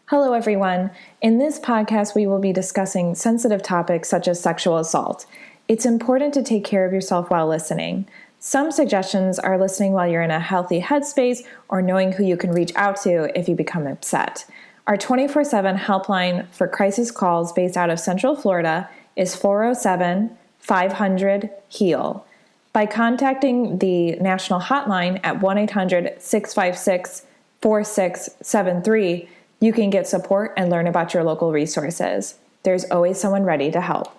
Hello, everyone. In this podcast, we will be discussing sensitive topics such as sexual assault. It's important to take care of yourself while listening. Some suggestions are listening while you're in a healthy headspace or knowing who you can reach out to if you become upset. Our 24/7 helpline for crisis calls based out of Central Florida is 407-500-HEAL. By contacting the national hotline at 1-800-656-4673, you can get support and learn about your local resources. There's always someone ready to help.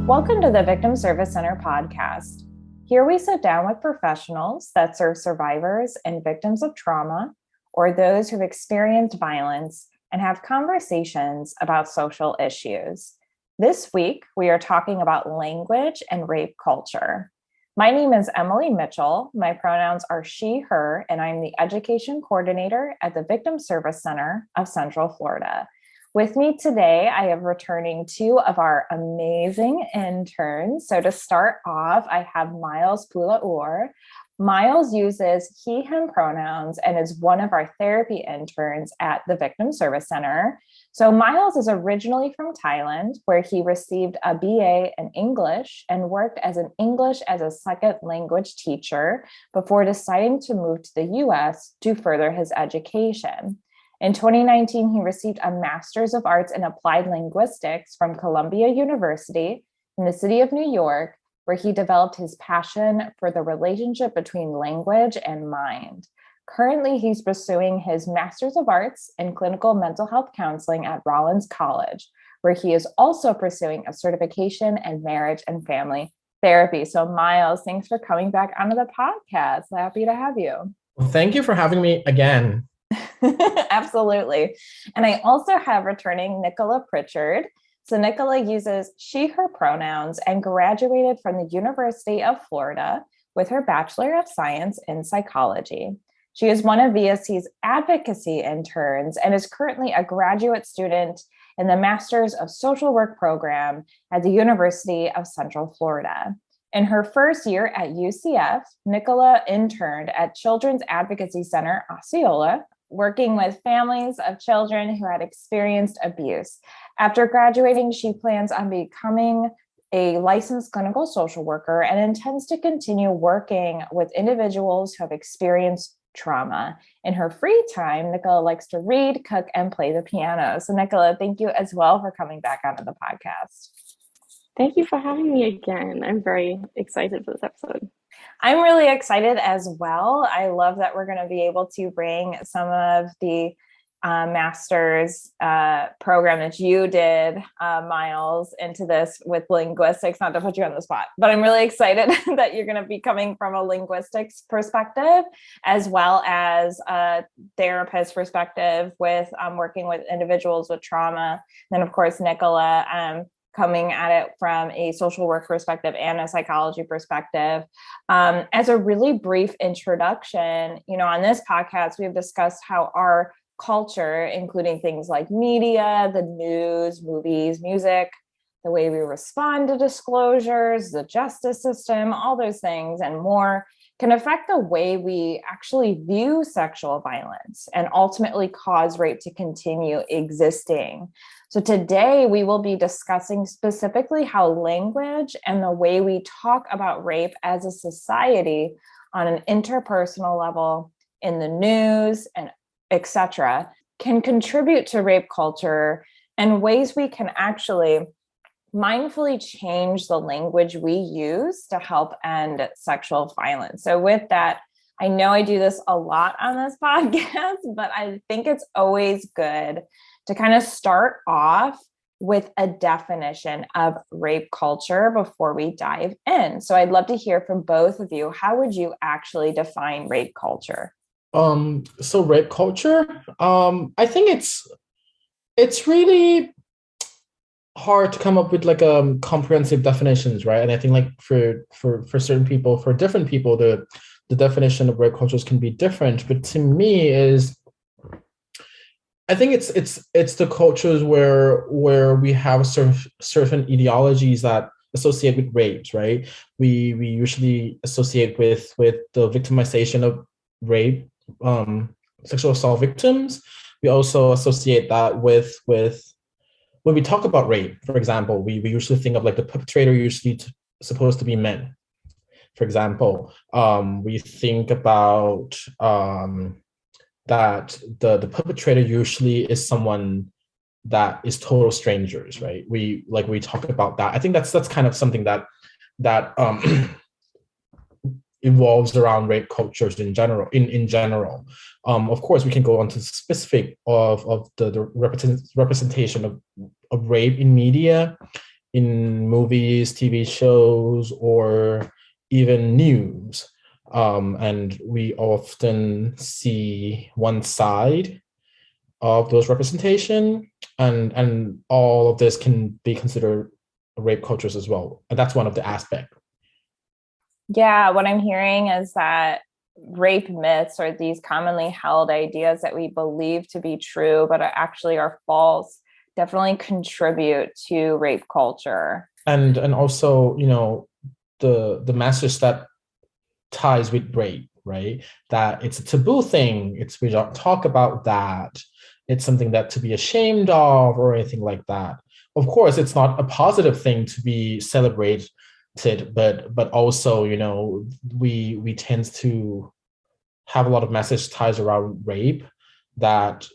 Welcome to the Victim Service Center podcast. Here we sit down with professionals that serve survivors and victims of trauma or those who've experienced violence and have conversations about social issues. This week, we are talking about language and rape culture. My name is Emilie Mitchell. My pronouns are she, her, and I'm the education coordinator at the Victim Service Center of Central Florida. With me today, I have returning two of our amazing interns. So to start off, I have Miles Poola-or. Miles uses he, him pronouns and is one of our therapy interns at the Victim Service Center. So Miles is originally from Thailand, where he received a BA in English and worked as an English as a second language teacher before deciding to move to the US to further his education. In 2019, he received a Master's of Arts in Applied Linguistics from Columbia University in the city of New York, where he developed his passion for the relationship between language and mind. Currently, he's pursuing his Master's of Arts in Clinical Mental Health Counseling at Rollins College, where he is also pursuing a certification in marriage and family therapy. So Miles, thanks for coming back onto the podcast. Happy to have you. Well, thank you for having me again. Absolutely. And I also have returning Nicola Prichard. So Nicola uses she, her pronouns and graduated from the University of Florida with her Bachelor of Science in Psychology. She is one of VSC's advocacy interns and is currently a graduate student in the Master's of Social Work program at the University of Central Florida. In her first year at UCF, Nicola interned at Children's Advocacy Center, Osceola, working with families of children who had experienced abuse. After graduating, she plans on becoming a licensed clinical social worker and intends to continue working with individuals who have experienced trauma. In her free time, Nicola likes to read, cook, and play the piano. So Nicola, thank you as well for coming back onto the podcast. Thank you for having me again. I'm very excited for this episode. I'm really excited as well. I love that we're going to be able to bring some of the master's program that you did, Miles, into this with linguistics, not to put you on the spot, but I'm really excited that you're going to be coming from a linguistics perspective, as well as a therapist perspective with working with individuals with trauma. And then, of course, Nicola, coming at it from a social work perspective and a psychology perspective. As a really brief introduction, on this podcast, we've discussed how our culture, including things like media, the news, movies, music, the way we respond to disclosures, the justice system, all those things and more, can affect the way we actually view sexual violence and ultimately cause rape to continue existing. So today we will be discussing specifically how language and the way we talk about rape as a society on an interpersonal level in the news and etc. can contribute to rape culture and ways we can actually mindfully change the language we use to help end sexual violence. So with that, I know I do this a lot on this podcast, but I think it's always good to kind of start off with a definition of rape culture before we dive in. So I'd love to hear from both of you. How would you actually define rape culture? So rape culture, I think it's really hard to come up with like comprehensive definitions, right? And I think like for certain people, for different people, the definition of rape cultures can be different. But to me, is I think it's the cultures where we have certain ideologies that associate with rapes, right? We usually associate with the victimization of rape, sexual assault victims. We also associate that with when we talk about rape, for example, we usually think of like the perpetrator usually supposed to be men. For example, we think about that the perpetrator usually is someone that is total strangers, right? We talk about that. I think that's kind of something that evolves around rape cultures in general. In general, of course, we can go on to specific of the representation of rape in media, in movies, TV shows, or even news. And we often see one side of those representation, and all of this can be considered rape cultures as well. And that's one of the aspects. Yeah, what I'm hearing is that rape myths, or these commonly held ideas that we believe to be true but actually are false, definitely contribute to rape culture. And also, the message that ties with rape, right? That it's a taboo thing. We don't talk about that. It's something that to be ashamed of or anything like that. Of course, it's not a positive thing to be celebrated, but also, we tend to have a lot of message ties around rape that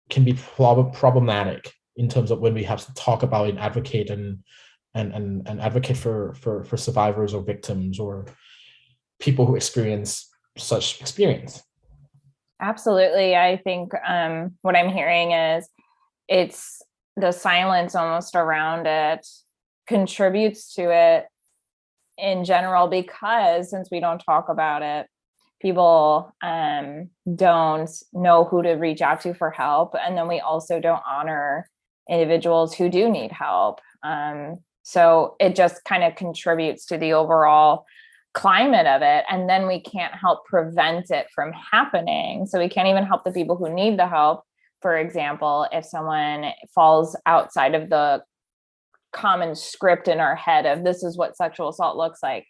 can be problematic in terms of when we have to talk about and advocate and advocate for survivors or victims or people who experience such experience. Absolutely. I think what I'm hearing is it's the silence almost around it contributes to it in general, because since we don't talk about it, people don't know who to reach out to for help. And then we also don't honor individuals who do need help. So it just kind of contributes to the overall climate of it. And then we can't help prevent it from happening. So we can't even help the people who need the help. For example, if someone falls outside of the common script in our head of this is what sexual assault looks like,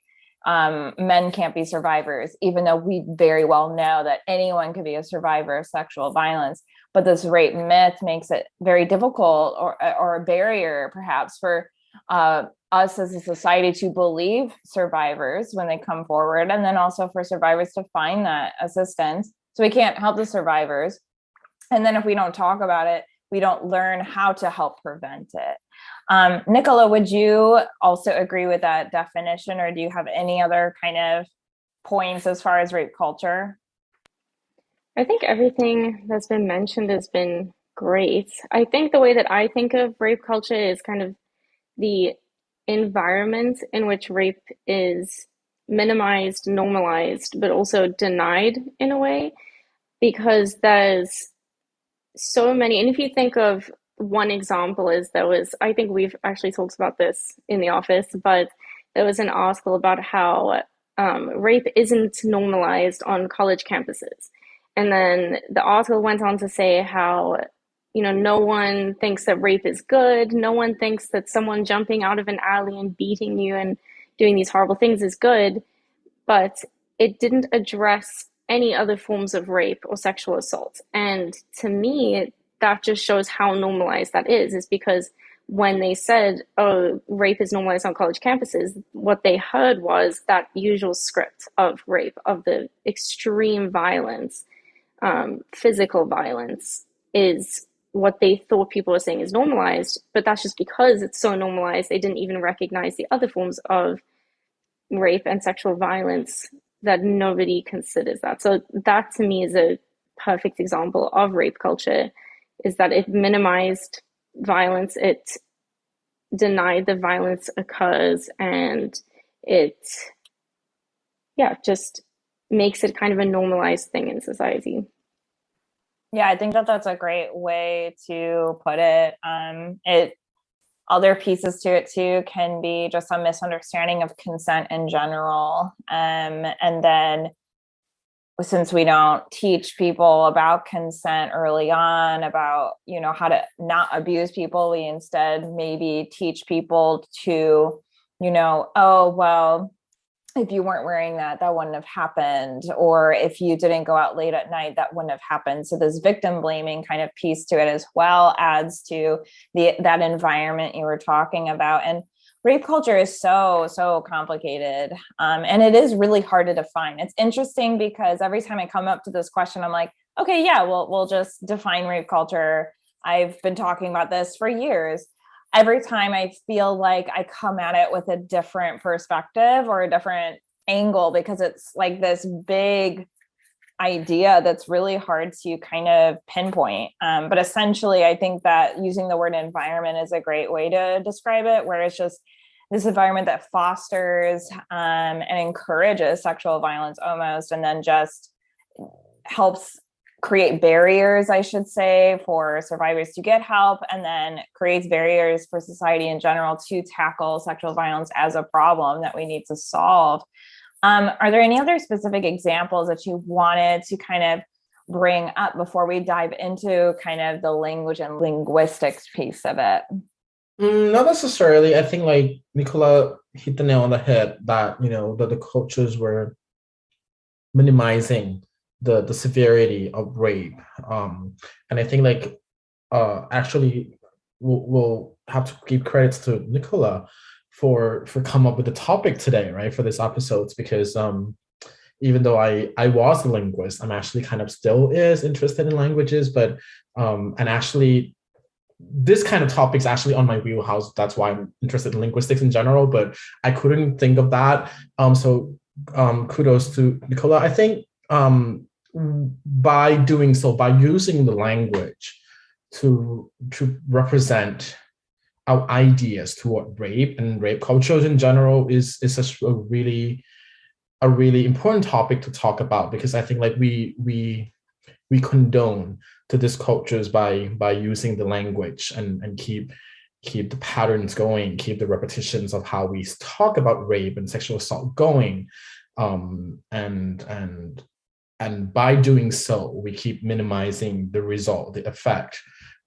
men can't be survivors, even though we very well know that anyone can be a survivor of sexual violence. But this rape myth makes it very difficult, or a barrier perhaps for us as a society to believe survivors when they come forward, and then also for survivors to find that assistance. So we can't help the survivors. And then if we don't talk about it, we don't learn how to help prevent it. Nicola, would you also agree with that definition, or do you have any other kind of points as far as rape culture? I think everything that's been mentioned has been great. I think the way that I think of rape culture is kind of the environment in which rape is minimized, normalized, but also denied in a way, because there's so many. And if you think of one example, I think we've actually talked about this in the office, but there was an article about how rape isn't normalized on college campuses. And then the article went on to say how, no one thinks that rape is good. No one thinks that someone jumping out of an alley and beating you and doing these horrible things is good. But it didn't address any other forms of rape or sexual assault. And to me, that just shows how normalized that is because when they said, oh, rape is normalized on college campuses, what they heard was that usual script of rape, of the extreme violence, physical violence is what they thought people were saying is normalized. But that's just because it's so normalized, they didn't even recognize the other forms of rape and sexual violence that nobody considers that. So that to me is a perfect example of rape culture, is that it minimized violence, it denied the violence occurs, and it just makes it kind of a normalized thing in society. Yeah, I think that that's a great way to put it. Other pieces to it too can be just a misunderstanding of consent in general. And then since we don't teach people about consent early on, about, how to not abuse people, we instead maybe teach people to, oh, well, if you weren't wearing that, that wouldn't have happened. Or if you didn't go out late at night, that wouldn't have happened. So this victim blaming kind of piece to it as well adds to that environment you were talking about. And rape culture is so complicated. And it is really hard to define. It's interesting because every time I come up to this question, I'm like, okay, yeah, we'll just define rape culture. I've been talking about this for years. Every time I feel like I come at it with a different perspective or a different angle, because it's like this big idea that's really hard to kind of pinpoint. But essentially, I think that using the word environment is a great way to describe it, where it's just this environment that fosters and encourages sexual violence almost, and then just helps create barriers, I should say, for survivors to get help, and then creates barriers for society in general to tackle sexual violence as a problem that we need to solve. Are there any other specific examples that you wanted to kind of bring up before we dive into kind of the language and linguistics piece of it? Not necessarily. I think like Nicola hit the nail on the head that, that the cultures were minimizing the severity of rape. And I think like actually we'll have to give credits to Nicola for come up with the topic today, right, for this episode, because even though I was a linguist, I'm actually kind of still is interested in languages, but and actually this kind of topic is actually on my wheelhouse. That's why I'm interested in linguistics in general, but I couldn't think of that. So kudos to Nicola. I think by doing so, by using the language to represent our ideas toward rape and rape cultures in general is such a really important topic to talk about, because I think like we condone to these cultures by using the language and keep the patterns going, keep the repetitions of how we talk about rape and sexual assault going, and by doing so, we keep minimizing the result, the effect,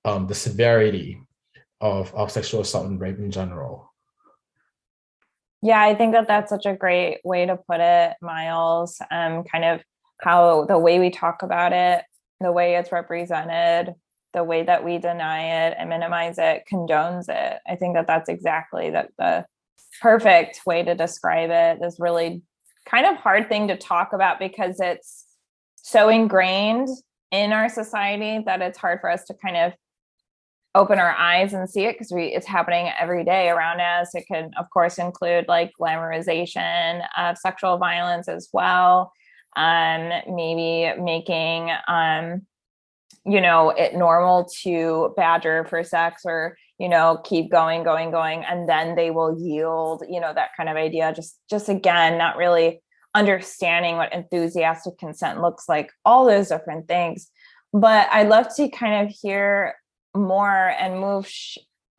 the severity of sexual assault and rape in general. Yeah, I think that that's such a great way to put it, Miles. Kind of how the way we talk about it, the way it's represented, the way that we deny it and minimize it, condones it. I think that that's exactly the perfect way to describe it. This really kind of hard thing to talk about because it's so ingrained in our society that it's hard for us to kind of open our eyes and see it, because it's happening every day around us. It could, of course, include like glamorization of sexual violence as well. Maybe making, it normal to badger for sex, or, keep going. And then they will yield, that kind of idea. Just again, not really understanding what enthusiastic consent looks like, all those different things. But I'd love to kind of hear more and move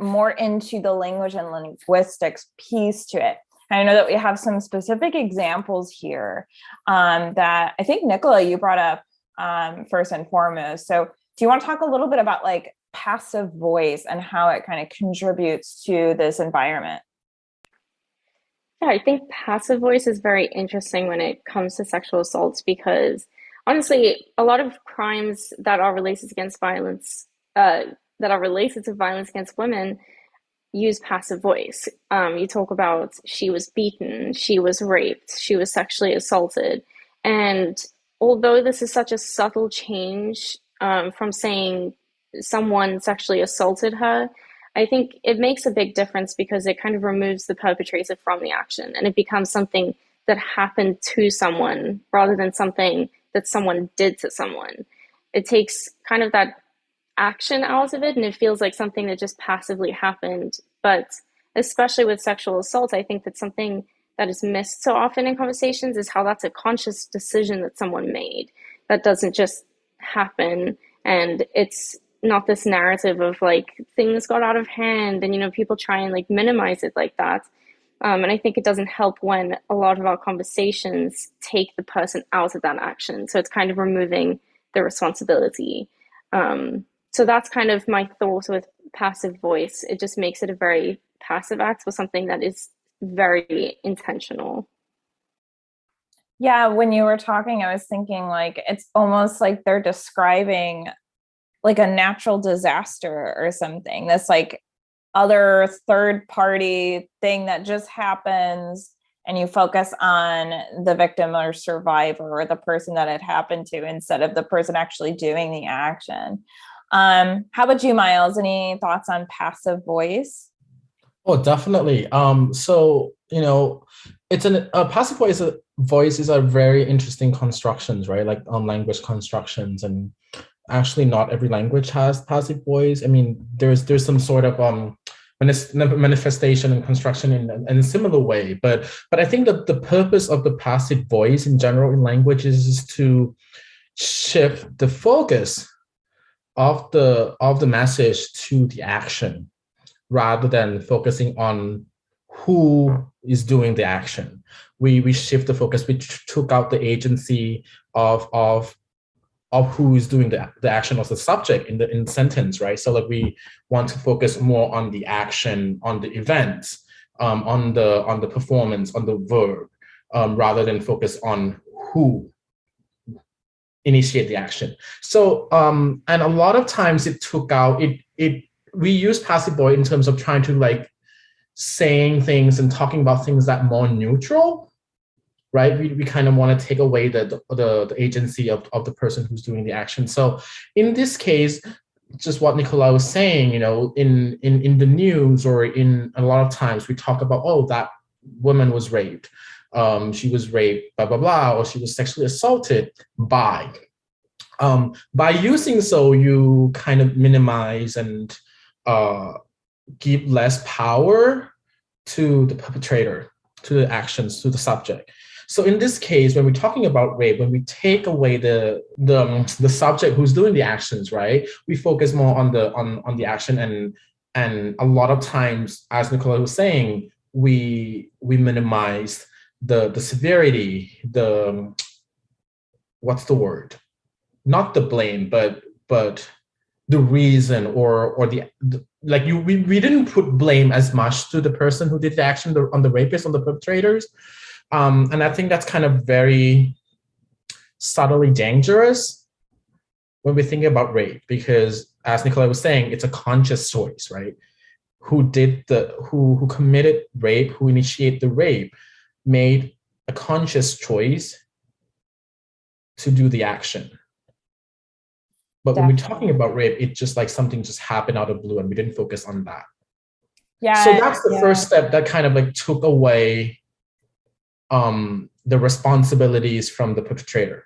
more into the language and linguistics piece to it. And I know that we have some specific examples here that I think, Nicola, you brought up first and foremost. So do you want to talk a little bit about like passive voice and how it kind of contributes to this environment? Yeah, I think passive voice is very interesting when it comes to sexual assaults, because honestly, a lot of crimes that are related against violence, that are related to violence against women, use passive voice. You talk about she was beaten, she was raped, she was sexually assaulted. And although this is such a subtle change from saying someone sexually assaulted her, I think it makes a big difference because it kind of removes the perpetrator from the action, and it becomes something that happened to someone rather than something that someone did to someone. It takes kind of that action out of it, and it feels like something that just passively happened. But especially with sexual assault, I think that's something that is missed so often in conversations is how that's a conscious decision that someone made. That doesn't just happen, and it's not this narrative of like things got out of hand and people try and like minimize it like that. And I think it doesn't help when a lot of our conversations take the person out of that action. So it's kind of removing the responsibility. So that's kind of my thought with passive voice. It just makes it a very passive act with something that is very intentional. Yeah, when you were talking, I was thinking like it's almost like they're describing like a natural disaster or something. This like other third party thing that just happens, and you focus on the victim or survivor or the person that it happened to instead of the person actually doing the action. How about you, Miles? Any thoughts on passive voice? Oh, definitely. So it's a passive voice is a very interesting constructions, right? Like on language constructions, and actually not every language has passive voice. I mean, there's some sort of manifestation and construction in a similar way, but I think that the purpose of the passive voice in general in languages is to shift the focus of the message to the action, rather than focusing on who is doing the action. We shift the focus. We took out the agency of who is doing the action as the subject in the sentence, right? So like we want to focus more on the action, on the event, on the performance, on the verb, rather than focus on who initiate the action. So and a lot of times it took out it we use passive voice in terms of trying to like saying things and talking about things that more neutral, right? We kind of want to take away the agency of the person who's doing the action. So in this case, just what Nicola was saying, in the news or in a lot of times we talk about, oh, that woman was raped. She was raped, blah, blah, blah, or she was sexually assaulted by. By using so, you kind of minimize and give less power to the perpetrator, to the actions, to the subject. So in this case, when we're talking about rape, when we take away the subject who's doing the actions, right, we focus more on the action, and a lot of times, as Nicola was saying, we minimize the severity, what's the word? Not the blame, but the reason or the like we didn't put blame as much to the person who did the action on the rapists, on the perpetrators. And I think that's kind of very subtly dangerous when we think about rape, because as Nicola was saying, it's a conscious choice, right? Who committed rape, who initiated the rape, made a conscious choice to do the action. But when we're talking about rape, it's just like something just happened out of blue and we didn't focus on that. Yeah. So that's the first step that kind of like took away the responsibilities from the perpetrator.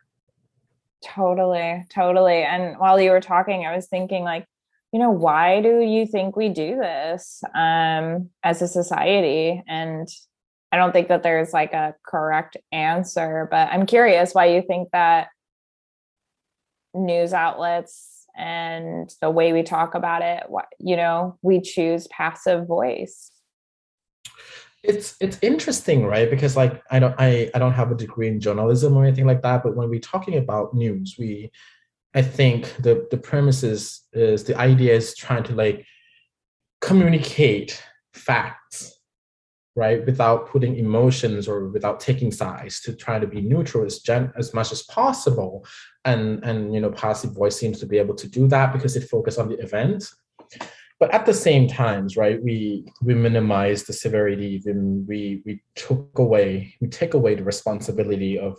Totally. And while you were talking, I was thinking like, why do you think we do this as a society? And I don't think that there's like a correct answer, but I'm curious why you think that news outlets and the way we talk about it, we choose passive voice. It's interesting, right? Because like I don't have a degree in journalism or anything like that, but when we're talking about news, I think the premise is the idea is trying to like communicate facts, right, without putting emotions or without taking sides, to try to be neutral as much as possible. And passive voice seems to be able to do that because it focuses on the event. But at the same times, right, we minimize the severity, then we take away the responsibility of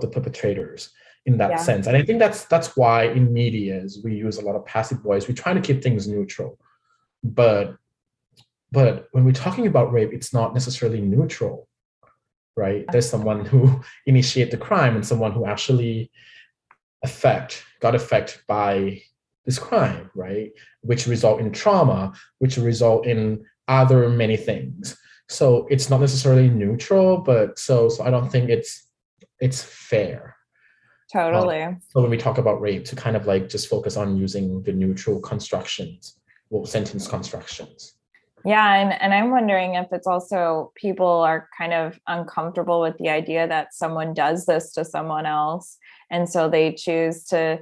the perpetrators in that sense. And I think that's why in media we use a lot of passive voice. We try to keep things neutral. But when we're talking about rape, it's not necessarily neutral, right? There's someone who initiated the crime and someone who actually got affected by this crime, right? Which result in trauma, which result in other many things. So it's not necessarily neutral, but so I don't think it's fair. Totally. So when we talk about rape, to kind of like just focus on using the neutral constructions, well, sentence constructions. Yeah, and I'm wondering if it's also people are kind of uncomfortable with the idea that someone does this to someone else. And so they choose to,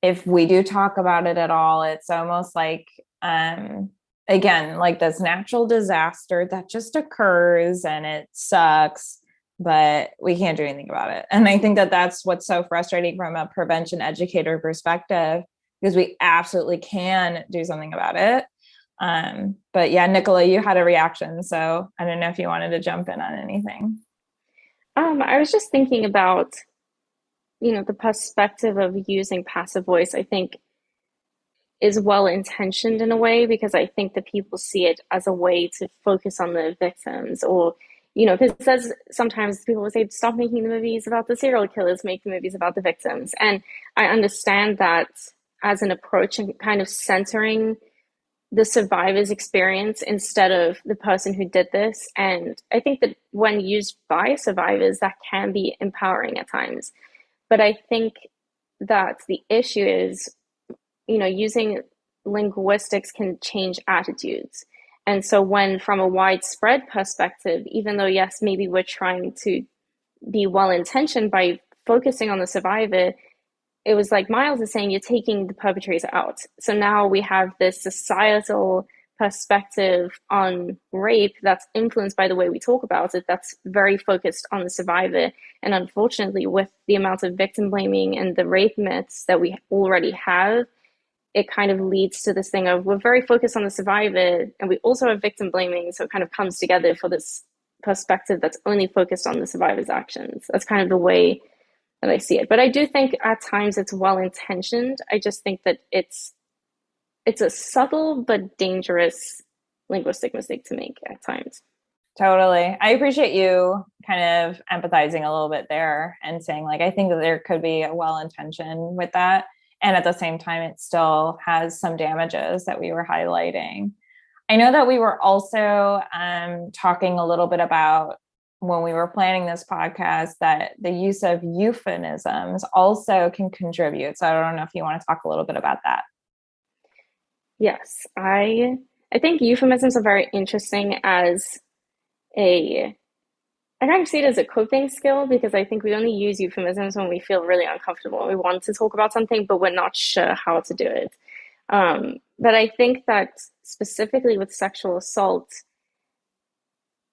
if we do talk about it at all, it's almost like, again, like this natural disaster that just occurs and it sucks, but we can't do anything about it. And I think that that's what's so frustrating from a prevention educator perspective, because we absolutely can do something about it. But yeah, Nicola, you had a reaction, so I don't know if you wanted to jump in on anything. I was just thinking about, the perspective of using passive voice, I think is well intentioned in a way, because I think that people see it as a way to focus on the victims, or, because it says sometimes people will say, stop making the movies about the serial killers, make the movies about the victims. And I understand that as an approach and kind of centering the survivor's experience instead of the person who did this. And I think that when used by survivors, that can be empowering at times. But I think that the issue is, using linguistics can change attitudes. And so when from a widespread perspective, even though, yes, maybe we're trying to be well-intentioned by focusing on the survivor, it was like Miles is saying, you're taking the perpetrator out. So now we have this societal perspective on rape that's influenced by the way we talk about it, that's very focused on the survivor. And unfortunately, with the amount of victim blaming and the rape myths that we already have, it kind of leads to this thing of we're very focused on the survivor and we also have victim blaming. So it kind of comes together for this perspective that's only focused on the survivor's actions. That's kind of the way that I see it. But I do think at times it's well intentioned. I just think that it's a subtle but dangerous linguistic mistake to make at times. Totally. I appreciate you kind of empathizing a little bit there and saying, like, I think that there could be a well intention with that. And at the same time, it still has some damages that we were highlighting. I know that we were also talking a little bit about, when we were planning this podcast, that the use of euphemisms also can contribute. So I don't know if you want to talk a little bit about that. Yes, I think euphemisms are very interesting as I kind of see it as a coping skill, because I think we only use euphemisms when we feel really uncomfortable and we want to talk about something, but we're not sure how to do it. But I think that specifically with sexual assault,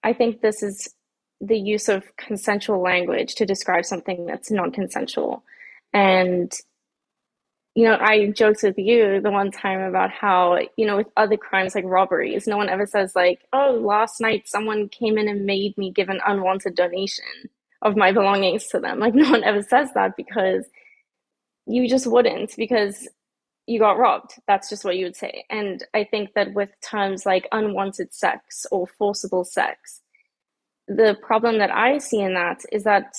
I think this is the use of consensual language to describe something that's non-consensual. And I joked with you the one time about how, with other crimes like robberies, no one ever says like, oh, last night someone came in and made me give an unwanted donation of my belongings to them. Like, no one ever says that, because you just wouldn't, because you got robbed. That's just what you would say. And I think that with terms like unwanted sex or forcible sex, the problem that I see in that is that,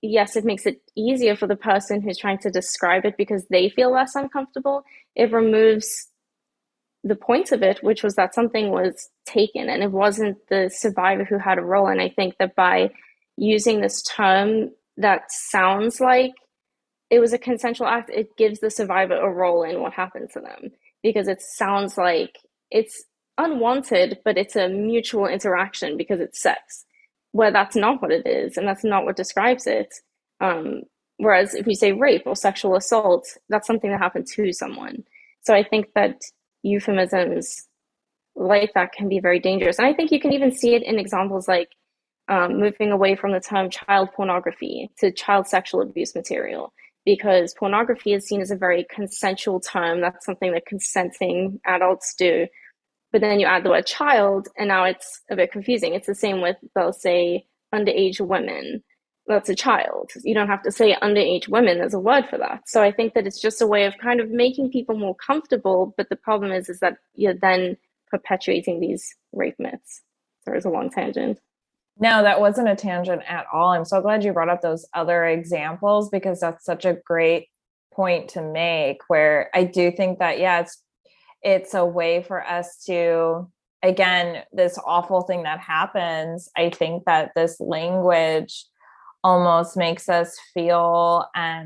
yes, it makes it easier for the person who's trying to describe it because they feel less uncomfortable. It removes the point of it, which was that something was taken and it wasn't the survivor who had a role. And I think that by using this term that sounds like it was a consensual act, it gives the survivor a role in what happened to them, because it sounds like it's unwanted, but it's a mutual interaction because it's sex, where that's not what it is, and that's not what describes it. Whereas if you say rape or sexual assault, that's something that happened to someone. So I think that euphemisms like that can be very dangerous. And I think you can even see it in examples like moving away from the term child pornography to child sexual abuse material, because pornography is seen as a very consensual term. That's something that consenting adults do. But then you add the word child, and now it's a bit confusing. It's the same with, they'll say underage women. That's a child. You don't have to say underage women. There's a word for that. So I think that it's just a way of kind of making people more comfortable. But the problem is that you're then perpetuating these rape myths. Sorry, it's a long tangent. No, that wasn't a tangent at all. I'm so glad you brought up those other examples, because that's such a great point to make, where I do think that, yeah, it's a way for us to again, this awful thing that happens, I think that this language almost makes us feel, I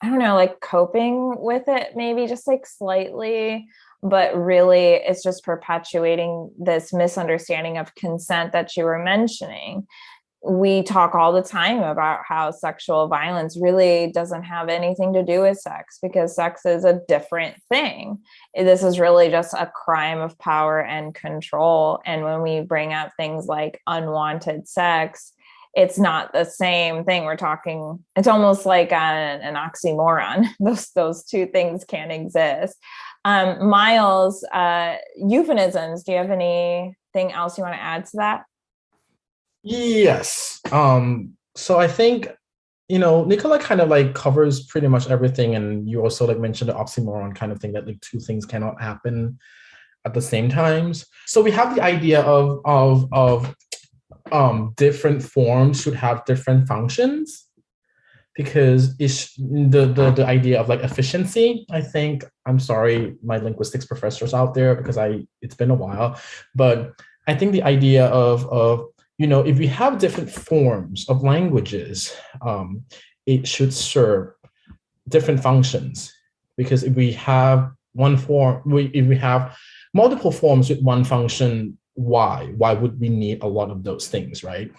don't know, like coping with it, maybe just like slightly, but really it's just perpetuating this misunderstanding of consent that you were mentioning. We talk all the time about how sexual violence really doesn't have anything to do with sex, because sex is a different thing. This is really just a crime of power and control. And when we bring up things like unwanted sex, it's not the same thing. We're talking, it's almost like an oxymoron. Those two things can't exist. Miles, euphemisms, do you have anything else you want to add to that? Yes. So I think, Nicola kind of like covers pretty much everything. And you also like mentioned the oxymoron kind of thing, that like two things cannot happen at the same times. So we have the idea of different forms should have different functions, because it's the idea of like efficiency. I think, I'm sorry, my linguistics professors out there, because it's been a while, but I think the idea of if we have different forms of languages, it should serve different functions. Because if we have one form, if we have multiple forms with one function, why would we need a lot of those things, right?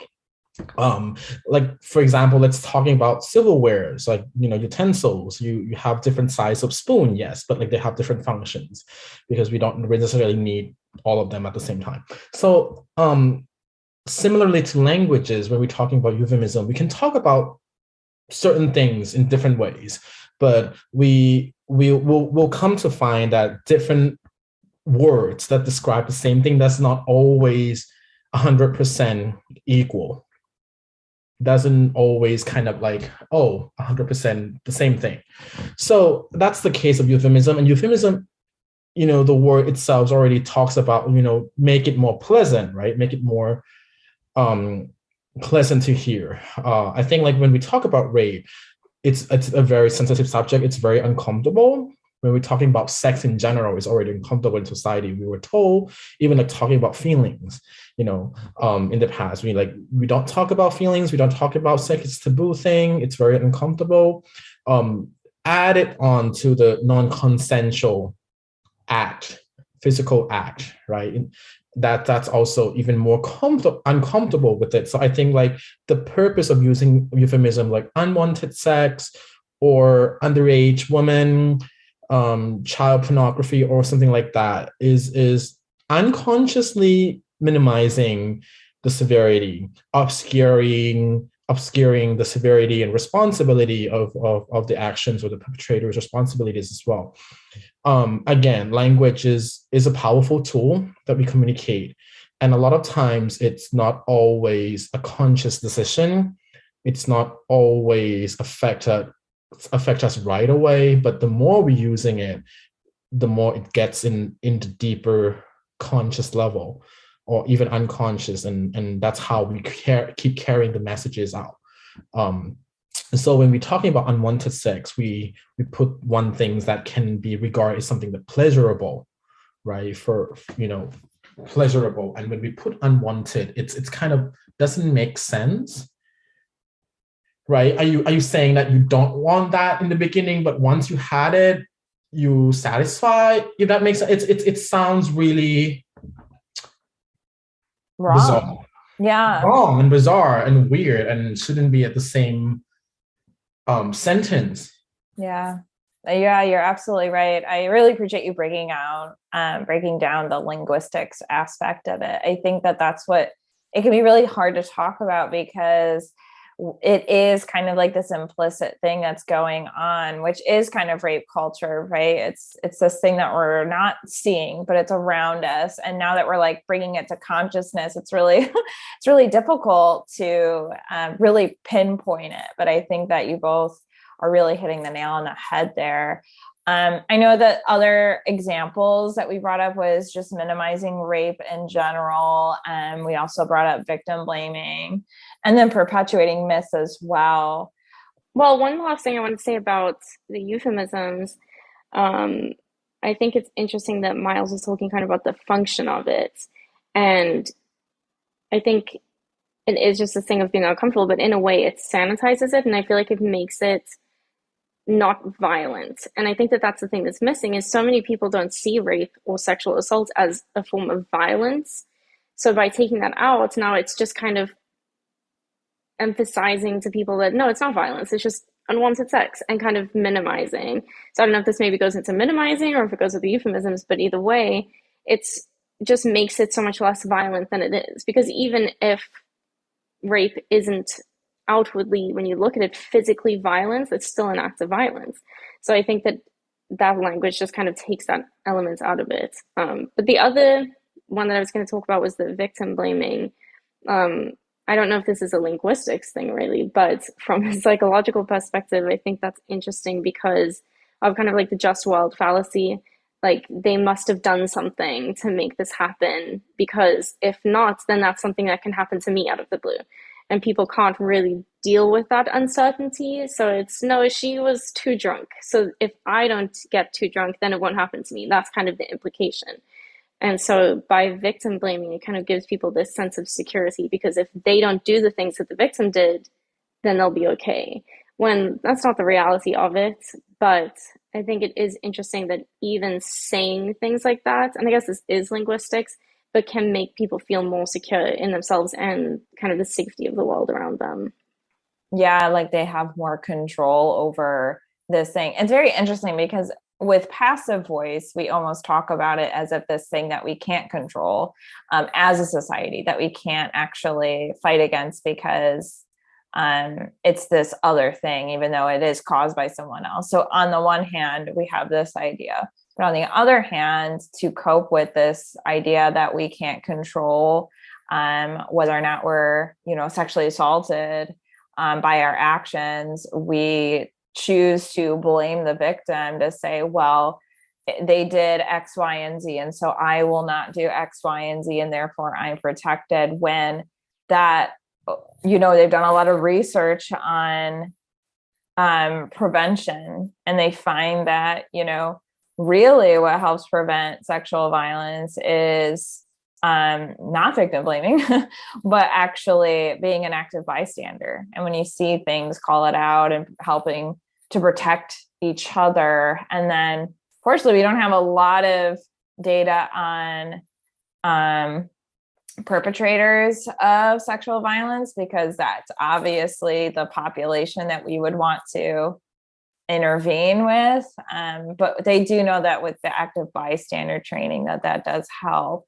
Like, for example, let's talking about silverwares, like, utensils. You have different size of spoon, yes, but like they have different functions, because we don't necessarily need all of them at the same time. So similarly to languages, when we're talking about euphemism, we can talk about certain things in different ways, but we'll come to find that different words that describe the same thing, that's not always 100% equal. Doesn't always kind of like, 100% the same thing. So that's the case of euphemism. And euphemism, the word itself already talks about, make it more pleasant, right? Make it more pleasant to hear. I think like when we talk about rape, it's a very sensitive subject. It's very uncomfortable. When we're talking about sex in general, it's already uncomfortable in society. We were told, even like talking about feelings, in the past, we don't talk about feelings. We don't talk about sex. It's a taboo thing. It's very uncomfortable. Add it on to the non-consensual act, physical act, right? That's also even more uncomfortable with it. So I think like the purpose of using euphemism like unwanted sex or underage woman, child pornography or something like that is unconsciously minimizing the severity, obscuring the severity and responsibility of the actions, or the perpetrator's responsibilities as well. Again, language is a powerful tool that we communicate. And a lot of times it's not always a conscious decision. It's not always affect us right away, but the more we're using it, the more it gets into deeper conscious level, or even unconscious. And that's how we keep carrying the messages out. So when we're talking about unwanted sex, we put one thing that can be regarded as something that pleasurable, right? For pleasurable. And when we put unwanted, it's kind of doesn't make sense, right? Are you saying that you don't want that in the beginning, but once you had it, you satisfied? If that makes sense, it sounds really wrong. Bizarre. Yeah. Wrong and bizarre and weird, and shouldn't be at the same sentence. Yeah, you're absolutely right. I really appreciate you breaking down the linguistics aspect of it. I think that's what it can be really hard to talk about, because it is kind of like this implicit thing that's going on, which is kind of rape culture, right? It's this thing that we're not seeing, but it's around us. And now that we're like bringing it to consciousness, it's really difficult to really pinpoint it. But I think that you both are really hitting the nail on the head there. I know that other examples that we brought up was just minimizing rape in general. And we also brought up victim blaming, and then perpetuating myths as well. Well, one last thing I want to say about the euphemisms. I think it's interesting that Miles was talking kind of about the function of it. And I think it is just a thing of being uncomfortable, but in a way it sanitizes it, and I feel like it makes it not violent. And I think that that's the thing that's missing, is so many people don't see rape or sexual assault as a form of violence. So by taking that out, now it's just kind of emphasizing to people that no, it's not violence, it's just unwanted sex, and kind of minimizing. So I don't know if this maybe goes into minimizing or if it goes with the euphemisms, but either way, it's just makes it so much less violent than it is. Because even if rape isn't outwardly, when you look at it, physically violence, it's still an act of violence. So I think that that language just kind of takes that element out of it. But the other one that I was going to talk about was the victim blaming. I don't know if this is a linguistics thing really, but from a psychological perspective, I think that's interesting because of kind of like the just world fallacy. Like they must have done something to make this happen, because if not, then that's something that can happen to me out of the blue. And people can't really deal with that uncertainty. So it's, no, she was too drunk. So if I don't get too drunk, then it won't happen to me. That's kind of the implication. And so by victim blaming, it kind of gives people this sense of security, because if they don't do the things that the victim did, then they'll be okay. When that's not the reality of it. But I think it is interesting that even saying things like that, and I guess this is linguistics, but can make people feel more secure in themselves and kind of the safety of the world around them. Yeah, like they have more control over this thing. It's very interesting because with passive voice, we almost talk about it as if this thing that we can't control as a society, that we can't actually fight against because it's this other thing, even though it is caused by someone else. So on the one hand, we have this idea, but on the other hand, to cope with this idea that we can't control whether or not we're, sexually assaulted by our actions, we choose to blame the victim, to say, well, they did X, Y, and Z, and so I will not do X, Y, and Z, and therefore I'm protected. When that, they've done a lot of research on prevention, and they find that, really what helps prevent sexual violence is not victim blaming, but actually being an active bystander. And when you see things, call it out and helping to protect each other. And then, fortunately, we don't have a lot of data on perpetrators of sexual violence, because that's obviously the population that we would want to intervene with. But they do know that with the active bystander training, that does help.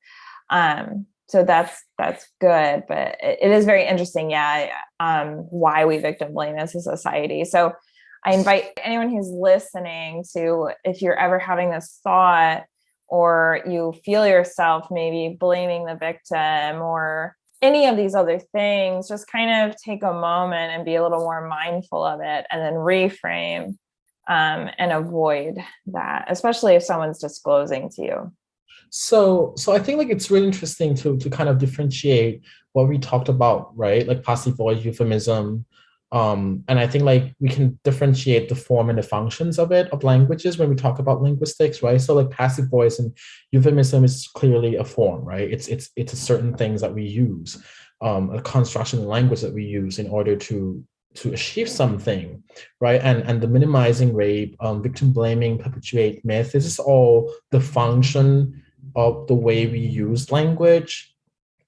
So that's good, but it is very interesting. Yeah. Why we victim blame as a society. So I invite anyone who's listening to, if you're ever having this thought, or you feel yourself maybe blaming the victim or any of these other things, just kind of take a moment and be a little more mindful of it, and then reframe and avoid that, especially if someone's disclosing to you. So I think like it's really interesting to kind of differentiate what we talked about, right? Like passive voice, euphemism. And I think like we can differentiate the form and the functions of languages when we talk about linguistics, right? So like passive voice and euphemism is clearly a form, right? It's a certain things that we use, a construction of language that we use in order to achieve something, right? And the minimizing rape, victim blaming, perpetuate myth, this is all the function of the way we use language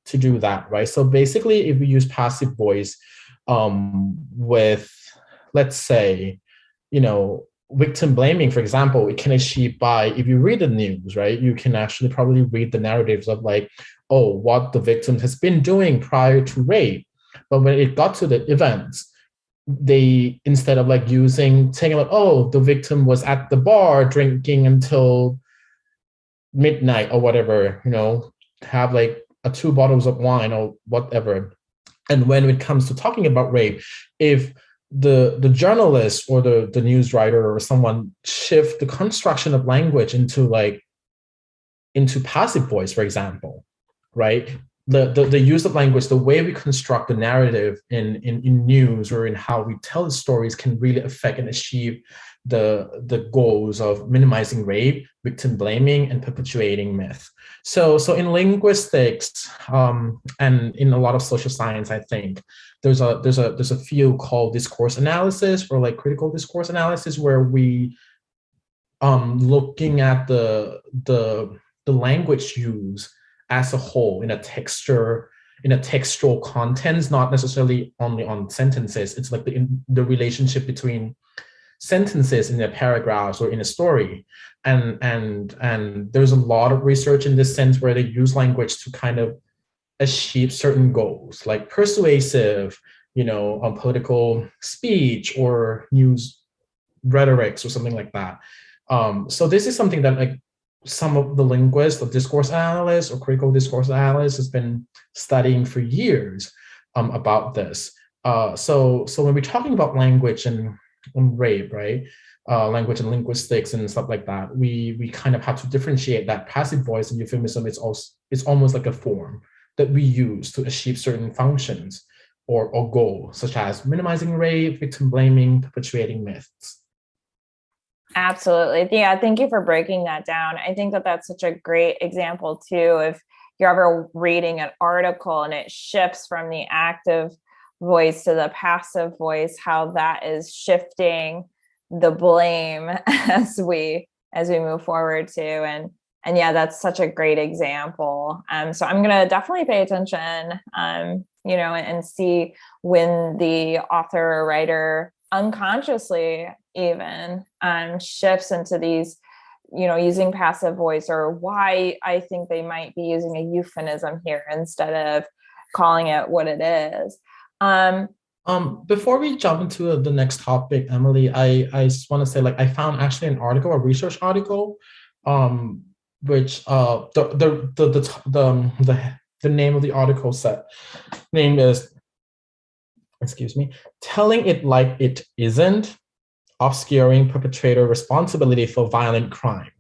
to do that, right? So basically, if we use passive voice with, let's say, victim blaming, for example, it can achieve by, if you read the news, right, you can actually probably read the narratives of like, oh, what the victim has been doing prior to rape. But when it got to the events, they, instead of like saying like, oh, the victim was at the bar drinking until midnight or whatever, have like 2 bottles of wine or whatever. And when it comes to talking about rape, if the journalist or the news writer or someone shift the construction of language into passive voice, for example, right? the use of language, the way we construct the narrative in news or in how we tell the stories can really affect and achieve the goals of minimizing rape, victim blaming, and perpetuating myth. So in linguistics and in a lot of social science, I think there's a field called discourse analysis, or like critical discourse analysis, where we looking at the language use as a whole in a textual contents, not necessarily only on sentences. It's like the relationship between sentences in a paragraphs or in a story, and there's a lot of research in this sense where they use language to kind of achieve certain goals, like persuasive, political speech or news rhetorics or something like that. So this is something that like some of the linguists or discourse analysts or critical discourse analysts has been studying for years about this. So when we're talking about language and rape, right? Language and linguistics and stuff like that, we kind of have to differentiate that passive voice and euphemism. It's almost like a form that we use to achieve certain functions or goals, such as minimizing rape, victim blaming, perpetuating myths. Absolutely. Yeah, thank you for breaking that down. I think that that's such a great example too. If you're ever reading an article and it shifts from the active voice to the passive voice, how that is shifting the blame as we move forward too. And yeah, that's such a great example. So I'm going to definitely pay attention, and see when the author or writer unconsciously even shifts into these, using passive voice, or why I think they might be using a euphemism here instead of calling it what it is. Before we jump into the next topic, Emily, I just want to say, like, I found actually an article, a research article, which the name of the article name is, Telling It Like It Isn't, Obscuring Perpetrator Responsibility for Violent Crime.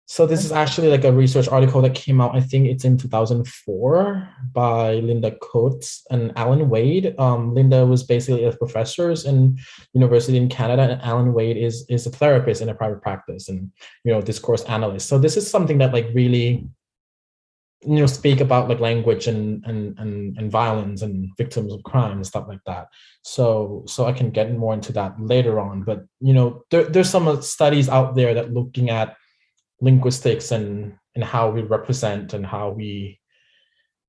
So this is actually like a research article that came out, I think it's in 2004, by Linda Coates and Alan Wade. Linda was basically a professor in university in Canada, and Alan Wade is a therapist in a private practice and, discourse analyst. So this is something that like really, speak about like language and violence and victims of crime and stuff like that. So I can get more into that later on. But, there's some studies out there that looking at linguistics and how we represent and how we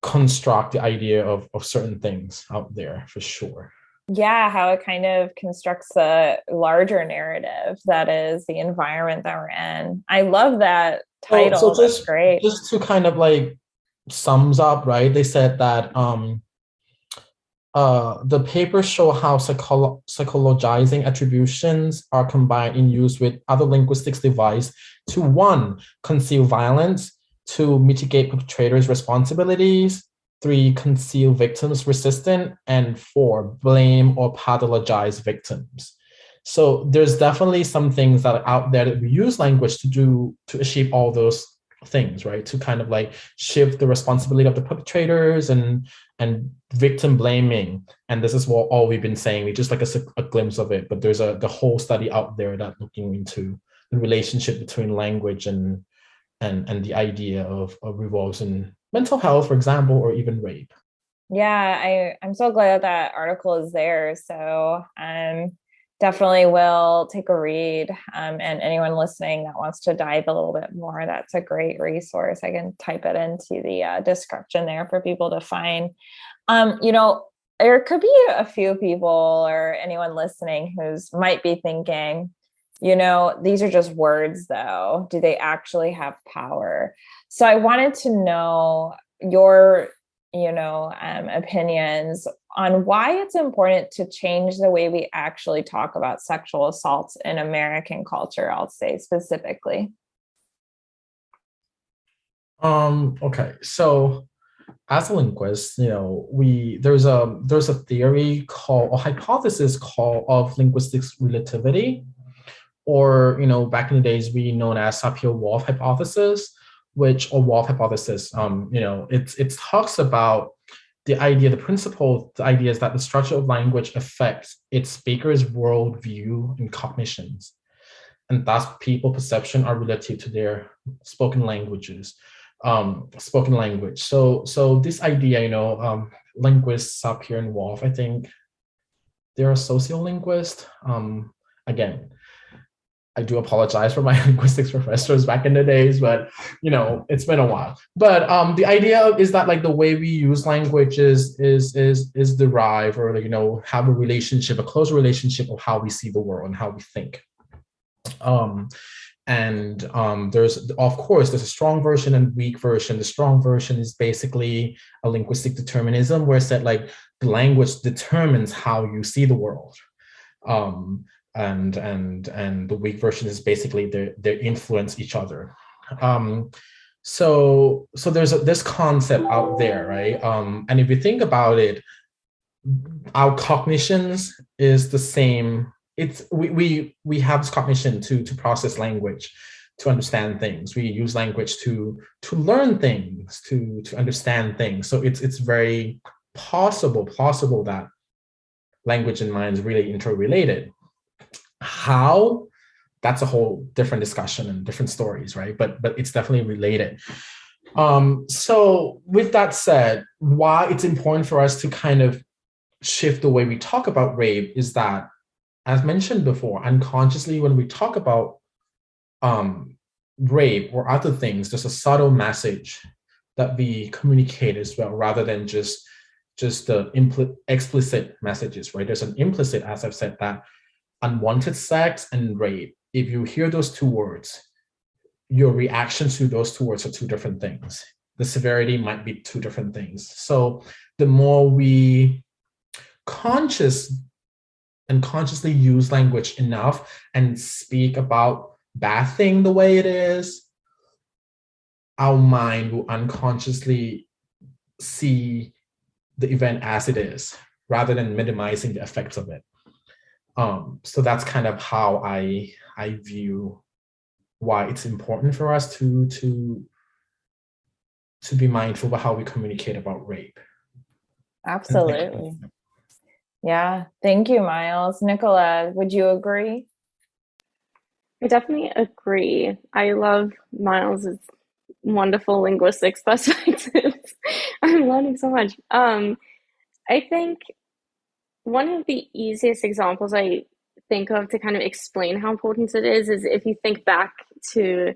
construct the idea of certain things out there, for sure. Yeah, how it kind of constructs a larger narrative that is the environment that we're in. I love that title. So that's great. Just to kind of like sums up, right? They said that the papers show how psychologizing attributions are combined in use with other linguistics devices to 1, conceal violence, 2, mitigate perpetrators' responsibilities, 3, conceal victims' resistance, and 4, blame or pathologize victims. So there's definitely some things that are out there that we use language to achieve all those things, right? To kind of like shift the responsibility of the perpetrators and victim blaming. And this is what all we've been saying. We just like a glimpse of it, but there's the whole study out there that looking into the relationship between language and the idea of revolves in mental health, for example, or even rape. Yeah, I'm so glad that article is there. So definitely will take a read. And anyone listening that wants to dive a little bit more, that's a great resource. I can type it into the description there for people to find. There could be a few people or anyone listening who's might be thinking, these are just words though. Do they actually have power? So I wanted to know your opinions on why it's important to change the way we actually talk about sexual assaults in American culture, I'll say specifically. Okay, so as a linguist, there's a theory called, or hypothesis called, of linguistics relativity, or back in the days we known as Sapir-Whorf hypothesis, or Wolf hypothesis, it talks about the idea, the principle, the idea is that the structure of language affects its speaker's worldview and cognitions. And thus people perception are relative to their spoken language. So this idea, linguists up here in Wolf, I think they're a sociolinguist. Again, I do apologize for my linguistics professors back in the days, but it's been a while. But the idea is that like the way we use language is derived, or have a close relationship of how we see the world and how we think. There's a strong version and weak version. The strong version is basically a linguistic determinism, where it's that like the language determines how you see the world. And the weak version is basically they influence each other. So there's this concept out there, right? And if you think about it, our cognitions is the same. We have this cognition to process language, to understand things. We use language to learn things, to understand things. So it's very possible that language and mind is really interrelated. How? That's a whole different discussion and different stories, right? But it's definitely related. So with that said, why it's important for us to kind of shift the way we talk about rape is that, as mentioned before, unconsciously when we talk about rape or other things, there's a subtle message that we communicate as well, rather than just the explicit messages, right? There's an implicit, as I've said, that unwanted sex and rape, if you hear those two words, your reaction to those two words are two different things. The severity might be two different things. So the more we consciously use language enough and speak about bad thing the way it is, our mind will unconsciously see the event as it is, rather than minimizing the effects of it. So that's kind of how I view why it's important for us to be mindful about how we communicate about rape. Absolutely. Yeah. Thank you, Miles. Nicola, would you agree? I definitely agree. I love Miles's wonderful linguistics perspectives. I'm learning so much. I think one of the easiest examples I think of to kind of explain how important it is if you think back to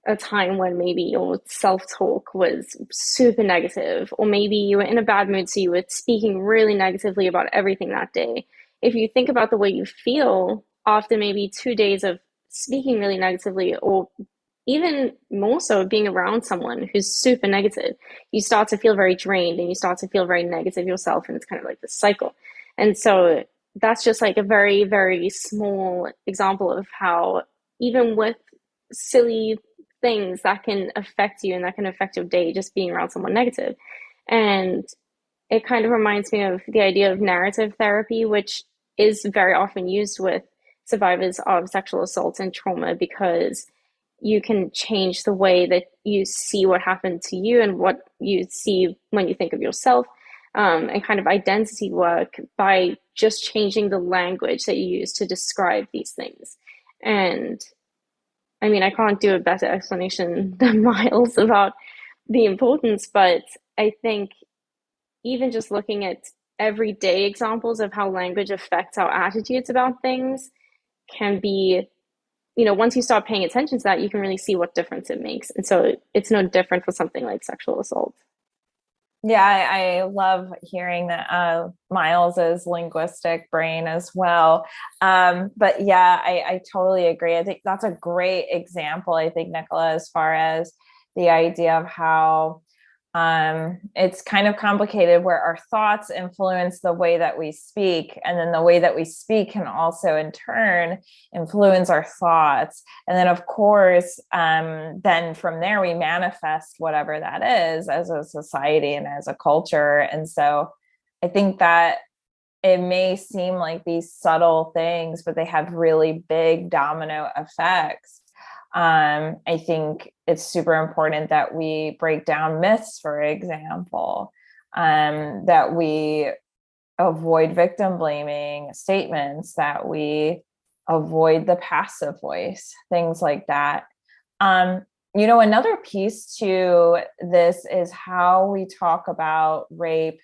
a time when maybe your self-talk was super negative, or maybe you were in a bad mood, so you were speaking really negatively about everything that day. If you think about the way you feel after maybe 2 days of speaking really negatively, or even more so being around someone who's super negative, you start to feel very drained and you start to feel very negative yourself, and it's kind of like this cycle. And so that's just like a very, very small example of how even with silly things that can affect you and that can affect your day, just being around someone negative. And it kind of reminds me of the idea of narrative therapy, which is very often used with survivors of sexual assault and trauma, because you can change the way that you see what happened to you and what you see when you think of yourself, and kind of identity work by just changing the language that you use to describe these things. And I mean, I can't do a better explanation than Miles about the importance, but I think even just looking at everyday examples of how language affects our attitudes about things can be, once you start paying attention to that, you can really see what difference it makes. And so it's no different for something like sexual assault. Yeah, I love hearing that Miles's linguistic brain as well. But yeah, I totally agree. I think that's a great example, I think, Nicola, as far as the idea of how it's kind of complicated, where our thoughts influence the way that we speak, and then the way that we speak can also in turn influence our thoughts. And then of course, then from there we manifest whatever that is as a society and as a culture. And so I think that it may seem like these subtle things, but they have really big domino effects. I think it's super important that we break down myths, for example, that we avoid victim blaming statements, that we avoid the passive voice, things like that. Another piece to this is how we talk about rape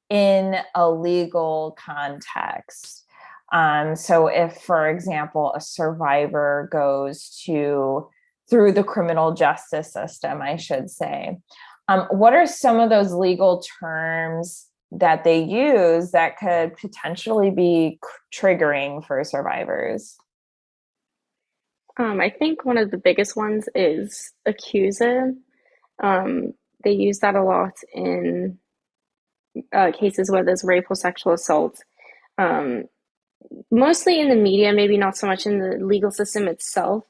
in a legal context. So if, for example, a survivor goes through the criminal justice system, I should say, what are some of those legal terms that they use that could potentially be triggering for survivors? I think one of the biggest ones is accuser. They use that a lot in cases where there's rape or sexual assault. Mostly in the media, maybe not so much in the legal system itself,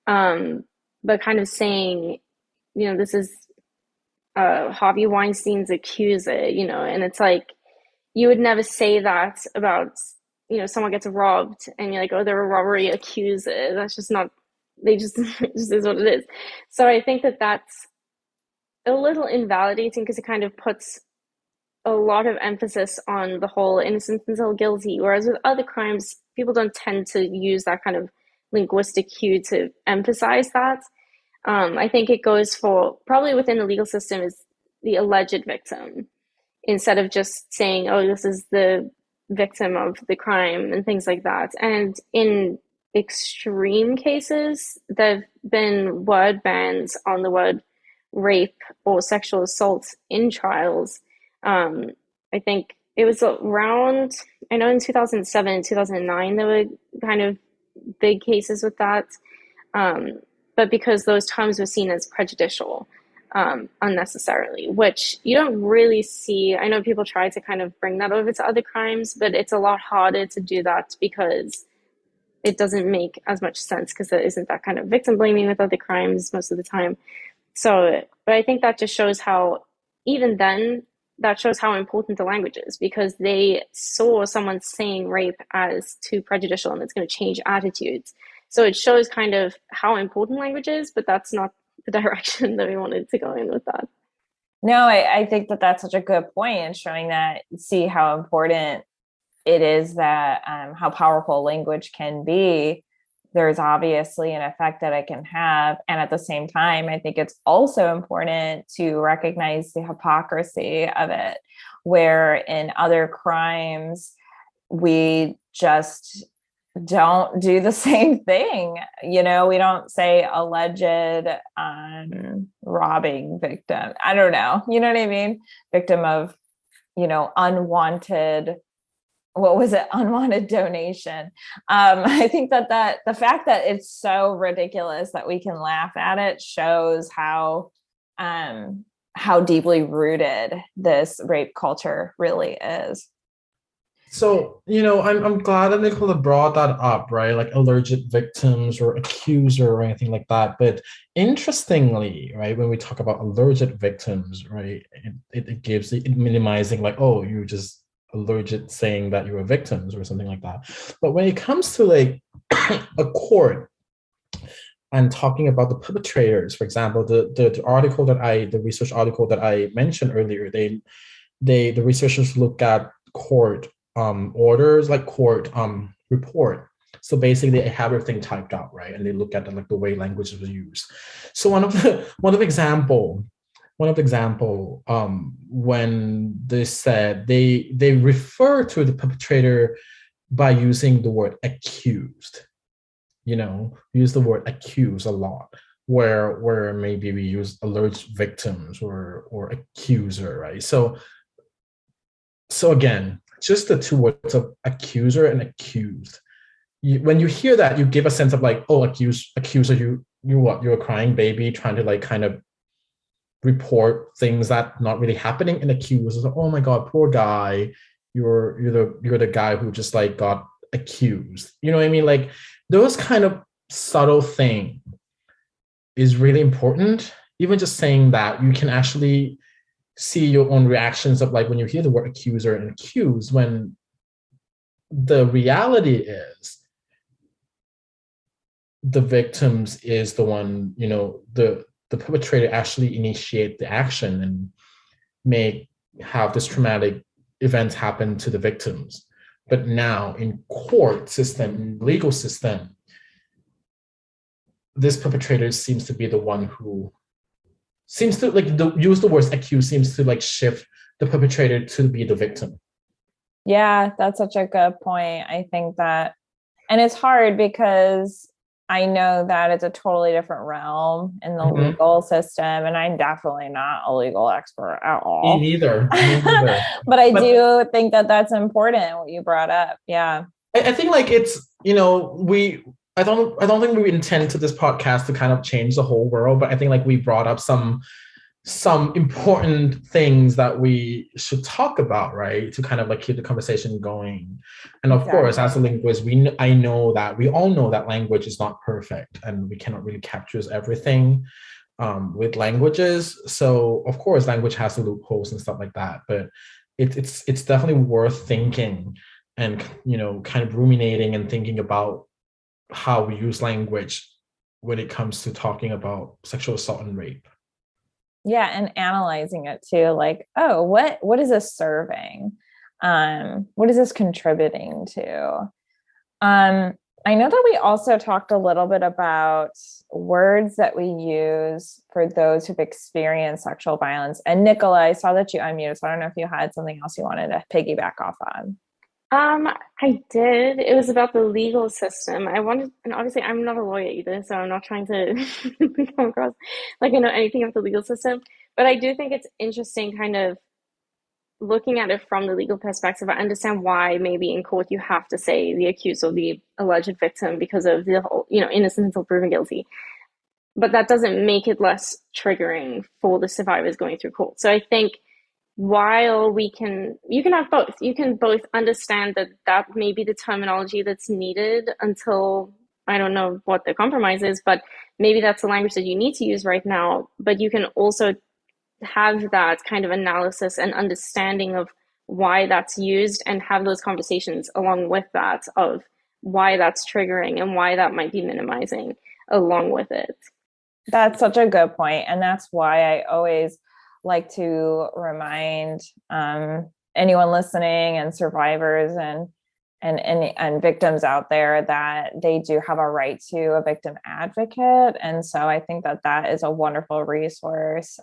but kind of saying, this is Harvey Weinstein's accuser, and it's like, you would never say that about, someone gets robbed and you're like, oh, they're a robbery accuser. That's just not, it just is what it is. So I think that that's a little invalidating because it kind of puts a lot of emphasis on the whole innocent until guilty, whereas with other crimes, people don't tend to use that kind of linguistic cue to emphasize that. I think it goes for, probably within the legal system, is the alleged victim, instead of just saying, oh, this is the victim of the crime and things like that. And in extreme cases, there have been word bans on the word rape or sexual assault in trials. I think it was around, I know in 2007, 2009, there were kind of big cases with that. But because those terms were seen as prejudicial, unnecessarily, which you don't really see. I know people try to kind of bring that over to other crimes, but it's a lot harder to do that because it doesn't make as much sense because there isn't that kind of victim blaming with other crimes most of the time. So, but I think that just shows how, even then, that shows how important the language is, because they saw someone saying rape as too prejudicial and it's going to change attitudes. So it shows kind of how important language is, but that's not the direction that we wanted to go in with that. No, I think that that's such a good point, and showing that, see how important it is, that how powerful language can be. There's obviously an effect that it can have. And at the same time, I think it's also important to recognize the hypocrisy of it, where in other crimes, we just don't do the same thing. We don't say alleged robbing victim. I don't know. You know what I mean? Victim of, unwanted, what was it? Unwanted donation. I think that the fact that it's so ridiculous that we can laugh at it shows how deeply rooted this rape culture really is. So, I'm glad that Nicola brought that up, right? Like alleged victims or accuser or anything like that. But interestingly, right, when we talk about alleged victims, right, it minimizing, like, oh, you just alleged saying that you were victims or something like that. But when it comes to like a court and talking about the perpetrators, for example, the research article that I mentioned earlier, the researchers look at court orders, like court report. So basically they have everything typed out, right? And they look at the way language was used. So one of the example, when they said they refer to the perpetrator by using the word accused, use the word accuse a lot, where maybe we use alleged victims or accuser, right? So again, just the two words of accuser and accused. When you hear that, you give a sense of like, oh, accuser, you're a crying baby trying to like kind of report things that not really happening, and accuse is like, oh my god, poor guy, you're the guy who just like got accused. You know what I mean? Like those kind of subtle thing is really important. Even just saying that, you can actually see your own reactions of like when you hear the word accuser and accused, when the reality is the victims is the one, the perpetrator actually initiate the action and may have this traumatic events happen to the victims. But now in court system, in legal system, this perpetrator seems to be the one who seems to use the words accused, seems to shift the perpetrator to be the victim. Yeah, that's such a good point. I think that, and it's hard because I know that it's a totally different realm in the legal system, and I'm definitely not a legal expert at all. Me neither. But I do think that that's important, what you brought up. Yeah. I think it's, I don't think we intend to this podcast to kind of change the whole world, but I think we brought up some important things that we should talk about, right? To kind of keep the conversation going. And of course, as a linguist, we all know that language is not perfect and we cannot really capture everything with languages. So of course, language has the loopholes and stuff like that, but it's definitely worth thinking and, kind of ruminating and thinking about how we use language when it comes to talking about sexual assault and rape. Yeah, and analyzing it too, what is this serving? What is this contributing to? I know that we also talked a little bit about words that we use for those who've experienced sexual violence. And Nicola, I saw that you unmuted, so I don't know if you had something else you wanted to piggyback off on. I did. It was about the legal system. And obviously I'm not a lawyer either, so I'm not trying to come across like I know anything about the legal system, but I do think it's interesting kind of looking at it from the legal perspective. I understand why maybe in court you have to say the accused or the alleged victim because of the whole, innocence until proven guilty. But that doesn't make it less triggering for the survivors going through court. So I think while you can have both. You can both understand that may be the terminology that's needed until, I don't know what the compromise is, but maybe that's the language that you need to use right now. But you can also have that kind of analysis and understanding of why that's used and have those conversations along with that of why that's triggering and why that might be minimizing along with it. That's such a good point. And that's why I always like to remind anyone listening and survivors and victims out there that they do have a right to a victim advocate. And so I think that is a wonderful resource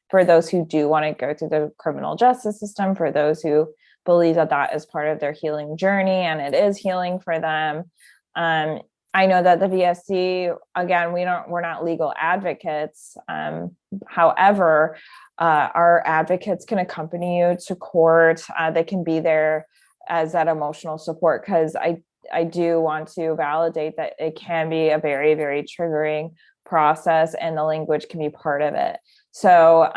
for those who do want to go through the criminal justice system, for those who believe that is part of their healing journey and it is healing for them. I know that the VSC, again, we're not legal advocates. However, our advocates can accompany you to court. They can be there as that emotional support, because I do want to validate that it can be a very, very triggering process and the language can be part of it. So,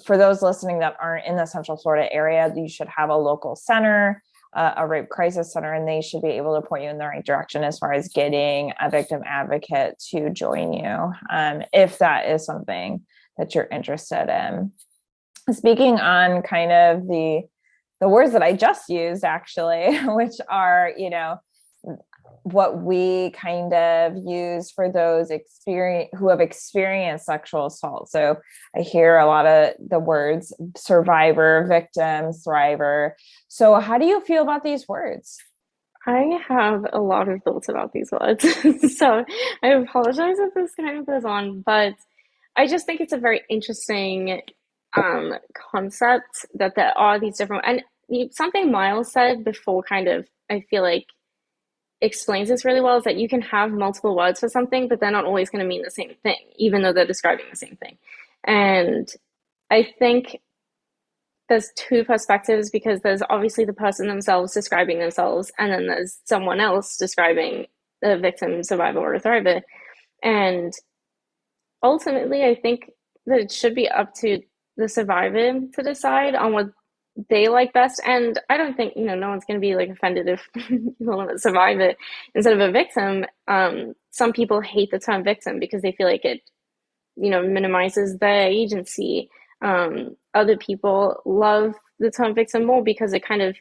for those listening that aren't in the Central Florida area, you should have a local center, a rape crisis center, and they should be able to point you in the right direction as far as getting a victim advocate to join you, if that is something that you're interested in. Speaking on kind of the words that I just used, actually, which are, what we kind of use for those who have experienced sexual assault. So I hear a lot of the words survivor, victim, thriver. So how do you feel about these words? I have a lot of thoughts about these words. So I apologize if this kind of goes on, but I just think it's a very interesting concept that there are these different, and something Miles said before kind of, I feel like explains this really well, is that you can have multiple words for something, but they're not always going to mean the same thing, even though they're describing the same thing. And I think there's two perspectives, because there's obviously the person themselves describing themselves, and then there's someone else describing the victim, survivor, or thriver. And ultimately, I think that it should be up to the survivor to decide on what they like best. And I don't think, no one's going to be offended if you call them a survivor instead of a victim. Some people hate the term victim because they feel like it, minimizes their agency. Other people love the term victim more because it kind of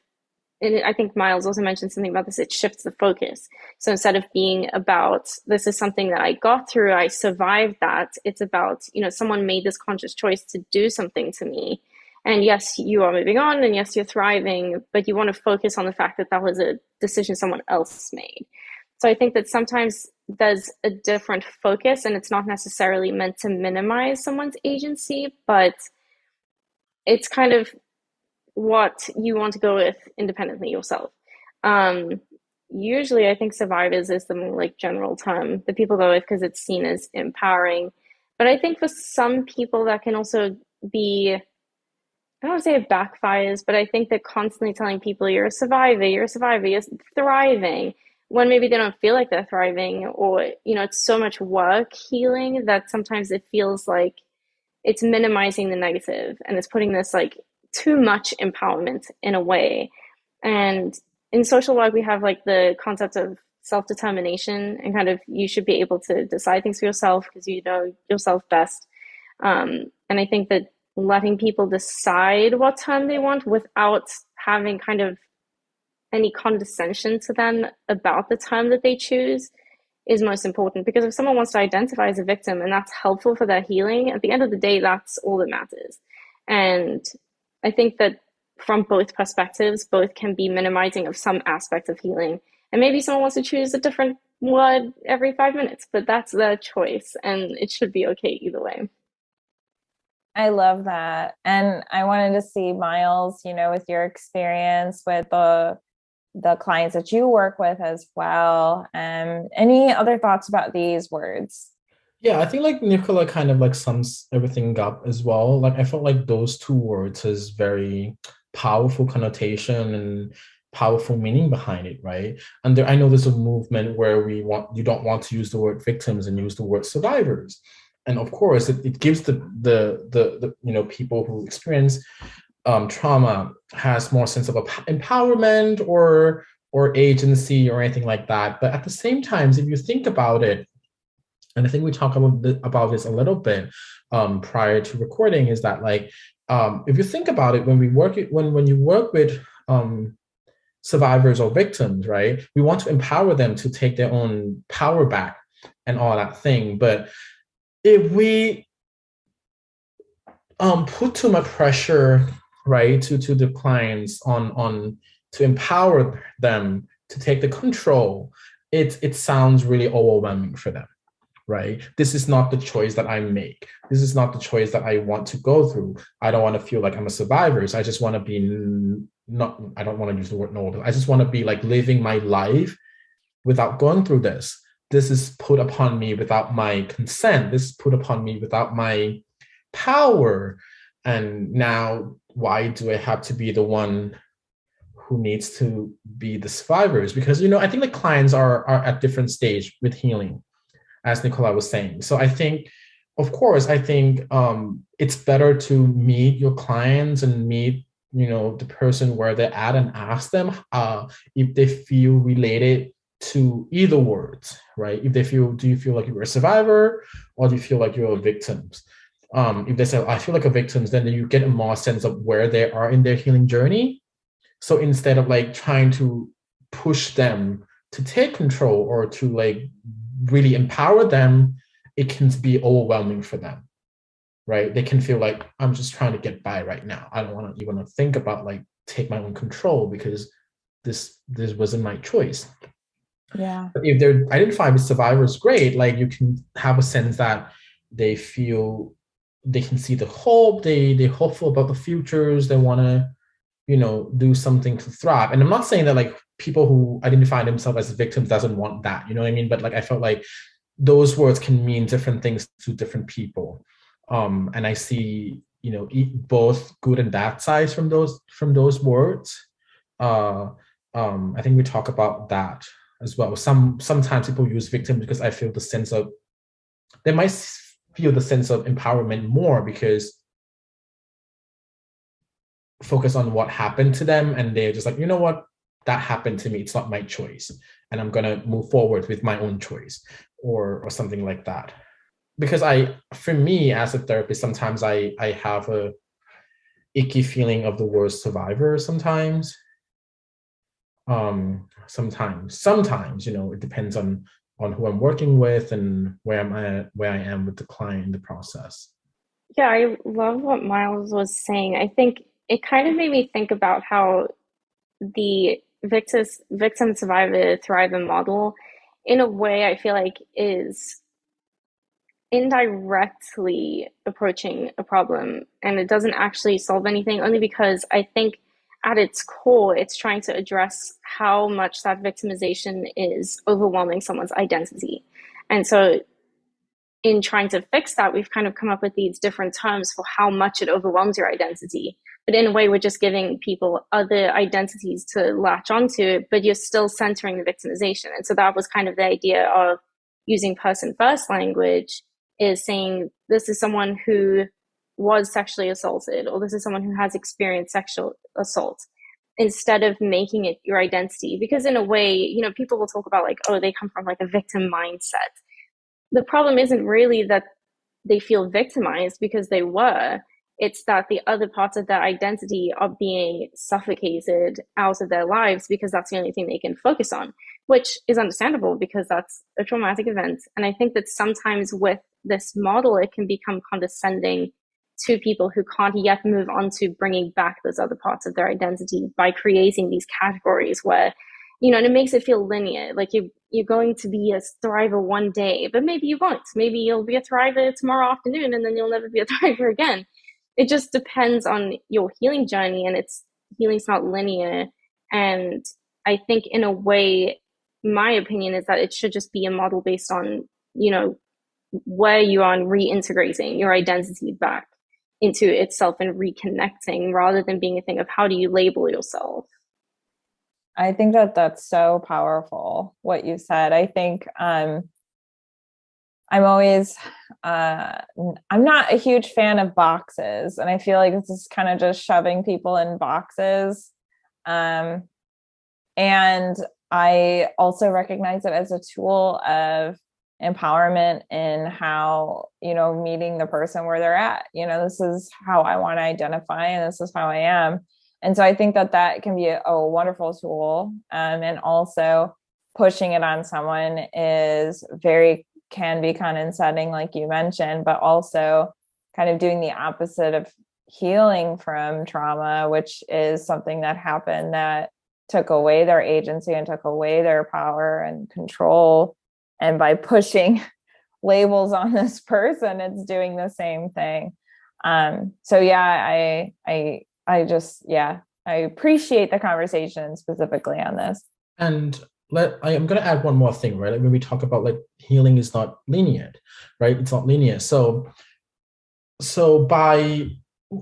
and I think Miles also mentioned something about this, it shifts the focus. So instead of being about, this is something that I got through, I survived that, it's about, someone made this conscious choice to do something to me. And yes, you are moving on, and yes, you're thriving, but you want to focus on the fact that that was a decision someone else made. So I think that sometimes there's a different focus, and it's not necessarily meant to minimize someone's agency, but it's kind of what you want to go with independently yourself. Usually I think survivors is the more like general term that people go with because it's seen as empowering. But I think for some people that can also be, I don't want to say it backfires, but I think that constantly telling people you're a survivor, you're thriving, when maybe they don't feel like they're thriving, or, it's so much work healing that sometimes it feels like it's minimizing the negative and it's putting this like too much empowerment in a way. And in social work, we have like the concept of self-determination, and kind of you should be able to decide things for yourself because you know yourself best. And I think that letting people decide what term they want without having kind of any condescension to them about the term that they choose is most important. Because if someone wants to identify as a victim and that's helpful for their healing, at the end of the day, that's all that matters. And I think that from both perspectives, both can be minimizing of some aspect of healing. And maybe someone wants to choose a different word every 5 minutes, but that's their choice, and it should be okay either way. I love that. And I wanted to see, Miles, with your experience with the clients that you work with as well. Any other thoughts about these words? Yeah, I think like Nicola kind of like sums everything up as well. Like I felt like those two words has very powerful connotation and powerful meaning behind it, right? And I know there's a movement where you don't want to use the word victims and use the word survivors. And of course, it gives the people who experience trauma has more sense of empowerment or agency or anything like that. But at the same time, if you think about it, and I think we talked about this a little bit prior to recording, is that like if you think about it, when you work with survivors or victims, right? We want to empower them to take their own power back and all that thing. But if we put too much pressure, right, to the clients on to empower them to take the control, it sounds really overwhelming for them, right? This is not the choice that I make. This is not the choice that I want to go through. I don't want to feel like I'm a survivor. So I just want to be I don't want to use the word normal. I just want to be like living my life without going through this. This is put upon me without my consent. This is put upon me without my power. And now, why do I have to be the one who needs to be the survivors? Because, I think the clients are at different stage with healing, as Nicola was saying. So I think, of course, it's better to meet your clients and meet, the person where they're at and ask them if they feel related to either words, right? If do you feel like you're a survivor, or do you feel like you're a victim? If they say, I feel like a victim, then you get a more sense of where they are in their healing journey. So instead of like trying to push them to take control or to like really empower them, it can be overwhelming for them, right? They can feel like, I'm just trying to get by right now. I don't want to even think about like take my own control because this wasn't my choice. Yeah. But if they're identified with survivors, great. Like you can have a sense that they feel they can see the hope, they're hopeful about the futures, they want to, do something to thrive. And I'm not saying that like people who identify themselves as victims doesn't want that, you know what I mean? But like I felt like those words can mean different things to different people. And I see, both good and bad sides from those words. I think we talk about that as well. Sometimes people use victim because I feel they might feel the sense of empowerment more because focus on what happened to them, and they're just like, you know what, that happened to me, it's not my choice, and I'm gonna move forward with my own choice or something like that. Because for me as a therapist, sometimes I have a icky feeling of the word survivor sometimes, Sometimes, it depends on who I'm working with and where I am with the client in the process. Yeah, I love what Miles was saying. I think it kind of made me think about how the victim survivor thriver model, in a way, I feel like is indirectly approaching a problem, and it doesn't actually solve anything, only because I think at its core it's trying to address how much that victimization is overwhelming someone's identity. And so in trying to fix that, we've kind of come up with these different terms for how much it overwhelms your identity. But in a way, we're just giving people other identities to latch onto, but you're still centering the victimization. And so that was kind of the idea of using person first language, is saying this is someone who was sexually assaulted, or this is someone who has experienced sexual assault, instead of making it your identity. Because in a way, people will talk about like, oh, they come from like a victim mindset. The problem isn't really that they feel victimized, because they were. It's that the other parts of their identity are being suffocated out of their lives because that's the only thing they can focus on, which is understandable because that's a traumatic event. And I think that sometimes with this model, it can become condescending to people who can't yet move on to bringing back those other parts of their identity by creating these categories where, and it makes it feel linear. Like you're going to be a thriver one day, but maybe you won't. Maybe you'll be a thriver tomorrow afternoon, and then you'll never be a thriver again. It just depends on your healing journey, and healing's not linear. And I think in a way, my opinion is that it should just be a model based on, where you are reintegrating your identity back into itself and reconnecting, rather than being a thing of how do you label yourself. I think that that's so powerful, what you said. I think I'm always, I'm not a huge fan of boxes. And I feel like this is kind of just shoving people in boxes. And I also recognize it as a tool of empowerment in how, meeting the person where they're at. This is how I want to identify, and this is how I am. And so I think that can be a wonderful tool. And also pushing it on someone can be condescending, like you mentioned, but also kind of doing the opposite of healing from trauma, which is something that happened that took away their agency and took away their power and control. And by pushing labels on this person, it's doing the same thing. So yeah, I appreciate the conversation specifically on this. And I'm going to add one more thing, right? Like when we talk about like healing is not linear, right? It's not linear. So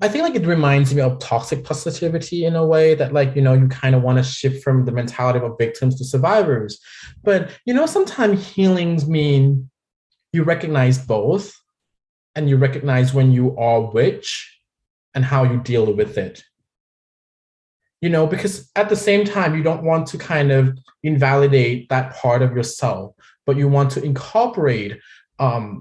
I think like it reminds me of toxic positivity in a way that like, you kind of want to shift from the mentality of victims to survivors. But, sometimes healings mean you recognize both, and you recognize when you are which and how you deal with it. Because at the same time, you don't want to kind of invalidate that part of yourself, but you want to incorporate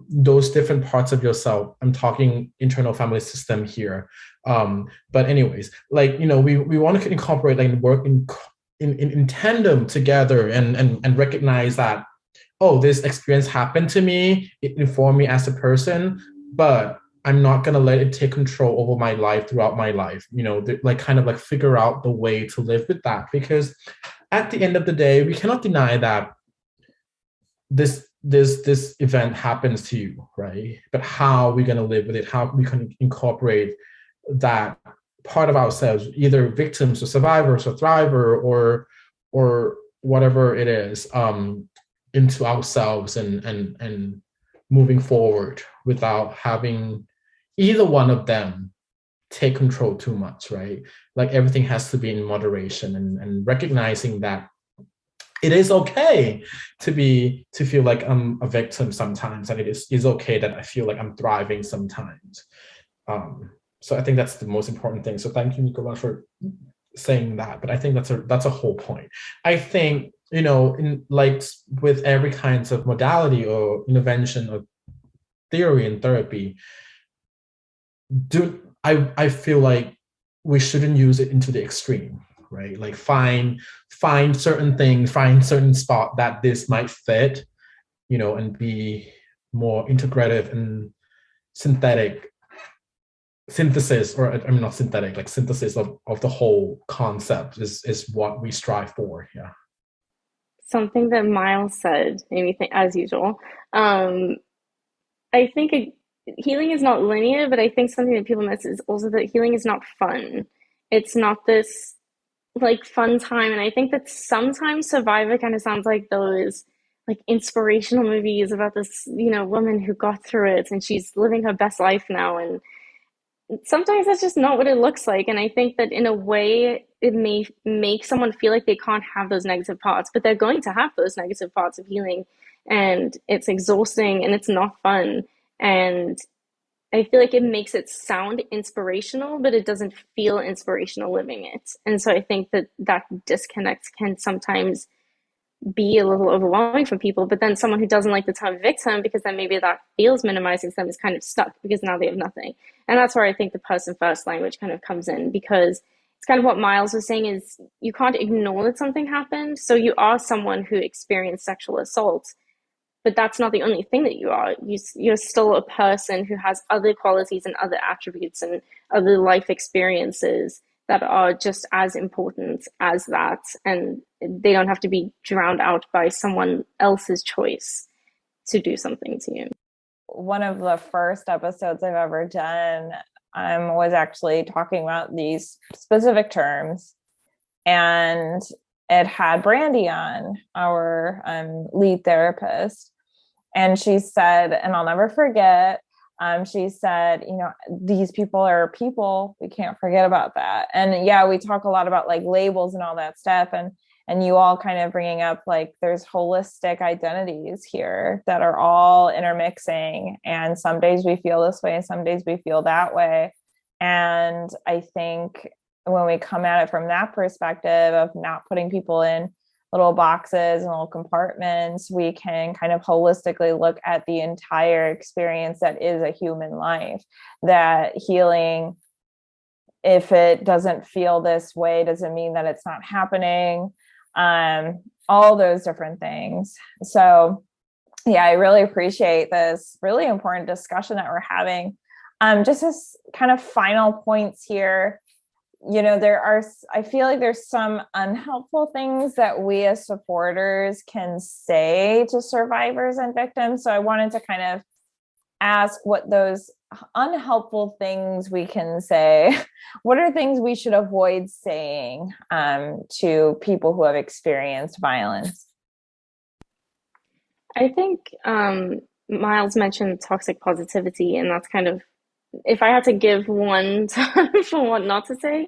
those different parts of yourself. I'm talking internal family system here. But anyways, like, we want to incorporate, like, work in tandem together and recognize that, oh, this experience happened to me. It informed me as a person, but I'm not going to let it take control over my life throughout my life, like kind of like figure out the way to live with that. Because at the end of the day, we cannot deny that this event happens to you, right? But how are we going to live with it? How we can incorporate that part of ourselves, either victims or survivors or thriver or whatever it is, into ourselves and moving forward without having either one of them take control too much, right? Like everything has to be in moderation and recognizing that it is okay to feel like I'm a victim sometimes, and it is okay that I feel like I'm thriving sometimes. So I think that's the most important thing. So thank you, Nicola, for saying that. But I think that's a whole point. I think, in like with every kinds of modality or intervention or theory and therapy, I feel like we shouldn't use it into the extreme, right? Like find certain things, find certain spot that this might fit, and be more integrative and synthesis, or I mean not synthetic, like synthesis of the whole concept is what we strive for. Yeah. Something that Miles said made me think, as usual. I think healing is not linear, but I think something that people miss is also that healing is not fun. It's not this like fun time. And I think that sometimes Survivor kind of sounds like those like inspirational movies about this, woman who got through it and she's living her best life now. And sometimes that's just not what it looks like. And I think that in a way, it may make someone feel like they can't have those negative parts, but they're going to have those negative parts of healing. And it's exhausting and it's not fun. And I feel like it makes it sound inspirational, but it doesn't feel inspirational living it. And so I think that disconnect can sometimes be a little overwhelming for people. But then someone who doesn't like the term victim, because then maybe that feels minimizing to them, is kind of stuck because now they have nothing. And that's where I think the person first language kind of comes in, because it's kind of what Miles was saying is you can't ignore that something happened. So you are someone who experienced sexual assault, but that's not the only thing that you are. You're still a person who has other qualities and other attributes and other life experiences that are just as important as that. And they don't have to be drowned out by someone else's choice to do something to you. One of the first episodes I've ever done was actually talking about these specific terms. And it had Brandy on, our lead therapist. And she said, and I'll never forget, she said, these people are people. We can't forget about that. And yeah, we talk a lot about like labels and all that stuff. And you all kind of bringing up like there's holistic identities here that are all intermixing. And some days we feel this way and some days we feel that way. And I think when we come at it from that perspective of not putting people in little boxes and little compartments, we can kind of holistically look at the entire experience that is a human life. That healing, if it doesn't feel this way, doesn't mean that it's not happening. All those different things. So yeah, I really appreciate this really important discussion that we're having. Just as kind of final points here, I feel like there's some unhelpful things that we as supporters can say to survivors and victims. So I wanted to kind of ask what those unhelpful things we can say. What are things we should avoid saying to people who have experienced violence? I think Miles mentioned toxic positivity, and that's kind of, if I had to give one time for what not to say,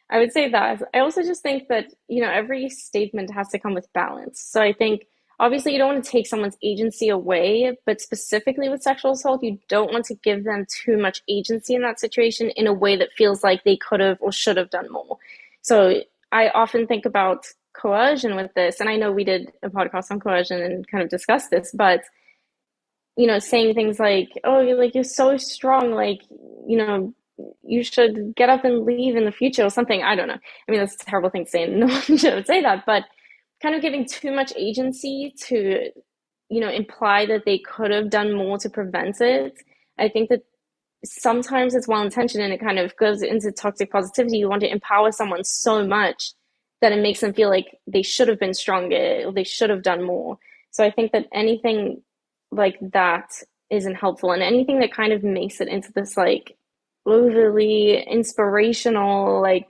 I would say that. I also just think that, every statement has to come with balance. So I think obviously you don't want to take someone's agency away, but specifically with sexual assault, you don't want to give them too much agency in that situation in a way that feels like they could have or should have done more. So I often think about coercion with this, and I know we did a podcast on coercion and kind of discussed this, but saying things like, oh, you're so strong, you should get up and leave in the future or something. I don't know. I mean, that's a terrible thing to say. No one should say that, but kind of giving too much agency to, imply that they could have done more to prevent it. I think that sometimes it's well-intentioned and it kind of goes into toxic positivity. You want to empower someone so much that it makes them feel like they should have been stronger or they should have done more. So I think that anything like that isn't helpful, and anything that kind of makes it into this like overly inspirational like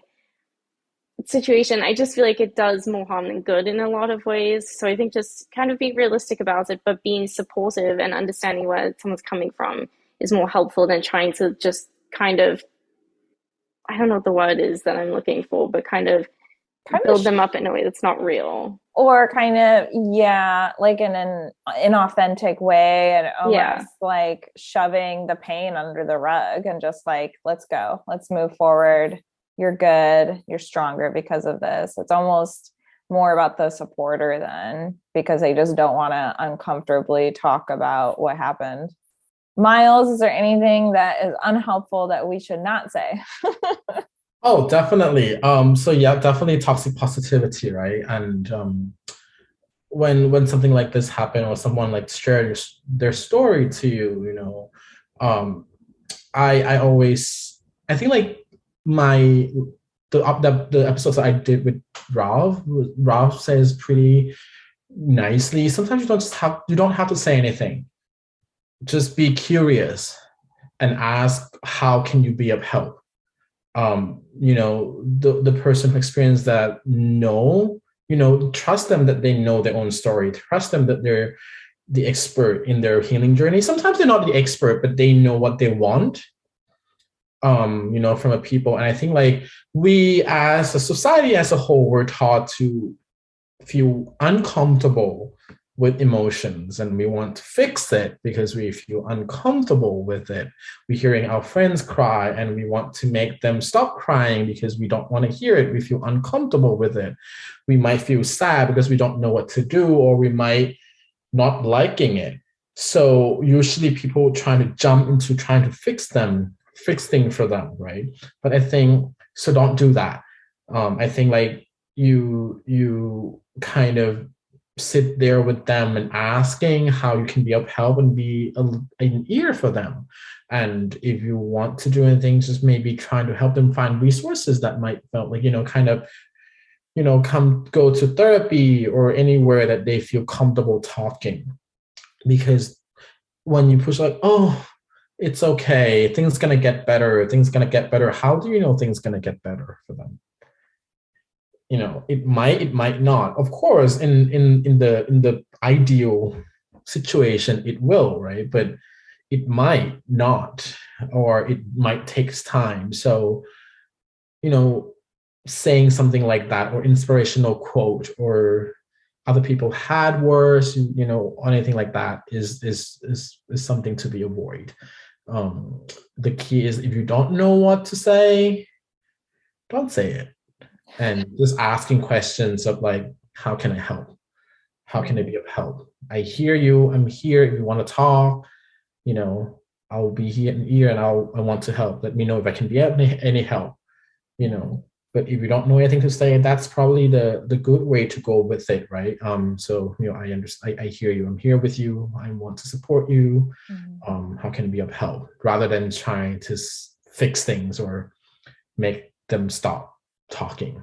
situation, I just feel like it does more harm than good in a lot of ways. So I think just kind of be realistic about it, but being supportive and understanding where someone's coming from is more helpful than trying to just kind of, I don't know what the word is that I'm looking for, but kind of build them up in a way that's not real. Or kind of, yeah, like in an inauthentic way, and almost like shoving the pain under the rug and just like, let's go, let's move forward. You're good. You're stronger because of this. It's almost more about the supporter then, because they just don't want to uncomfortably talk about what happened. Miles, is there anything that is unhelpful that we should not say? Oh, definitely. So yeah, definitely toxic positivity, right? And when something like this happen or someone like shares their story to you, um, I always I think like my the episodes that I did with Ralph says pretty nicely. Sometimes you don't have to say anything. Just be curious and ask how can you be of help. The person who experienced that trust them that they know their own story, trust them that they're the expert in their healing journey. Sometimes they're not the expert, but they know what they want, from a people. And I think like we as a society as a whole, we're taught to feel uncomfortable with emotions and we want to fix it because we feel uncomfortable with it. We're hearing our friends cry and we want to make them stop crying because we don't want to hear it. We feel uncomfortable with it. We might feel sad because we don't know what to do, or we might not liking it. So usually people trying to jump into trying to fix things for them, right? But I think so. Don't do that. I think like you kind of sit there with them and asking how you can be of help and be an ear for them. And if you want to do anything, just maybe trying to help them find resources that might felt like kind of come go to therapy or anywhere that they feel comfortable talking. Because when you push like, oh, it's okay, things gonna get better, how do you know things gonna get better for them? It might not. Of course, in the ideal situation, it will, right? But it might not, or it might takes time. So, you know, saying something like that, or inspirational quote, or other people had worse, or anything like that is something to be avoided. The key is if you don't know what to say, don't say it. And just asking questions of like, how can I help? How can I be of help? I hear you. I'm here. If you want to talk, I'll be here in ear and I want to help. Let me know if I can be any help, you know. But if you don't know anything to say, that's probably the good way to go with it, right? So I understand. I hear you. I'm here with you. I want to support you. How can I be of help? Rather than trying to fix things or make them stop talking.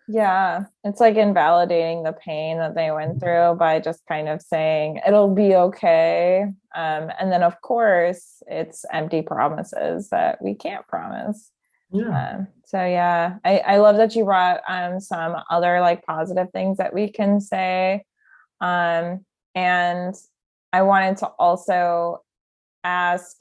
Yeah, it's like invalidating the pain that they went through by just kind of saying it'll be okay. And then, of course, it's empty promises that we can't promise. Yeah. So yeah, I love that you brought some other like positive things that we can say. And I wanted to also ask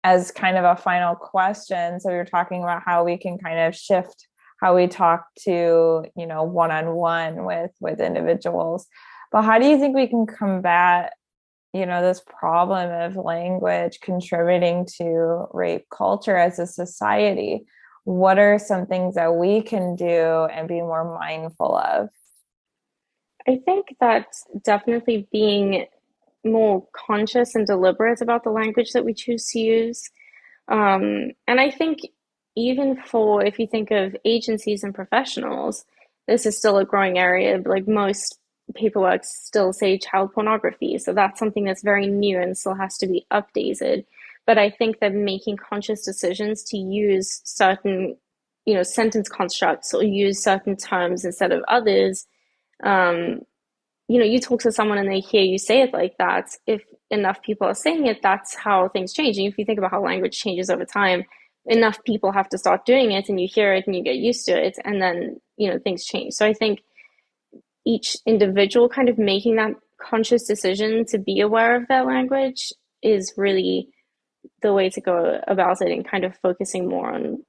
as kind of a final question. So you're talking about how we can kind of shift how we talk to, one-on-one with individuals. But how do you think we can combat, this problem of language contributing to rape culture as a society? What are some things that we can do and be more mindful of? I think that definitely being more conscious and deliberate about the language that we choose to use. And I think even for, if you think of agencies and professionals, this is still a growing area. Like most paperwork still say child pornography. So that's something that's very new and still has to be updated. But I think that making conscious decisions to use certain, sentence constructs or use certain terms instead of others, you talk to someone and they hear you say it like that. If enough people are saying it, that's how things change. And if you think about how language changes over time, enough people have to start doing it and you hear it and you get used to it, and then, things change. So I think each individual kind of making that conscious decision to be aware of their language is really the way to go about it, and kind of focusing more on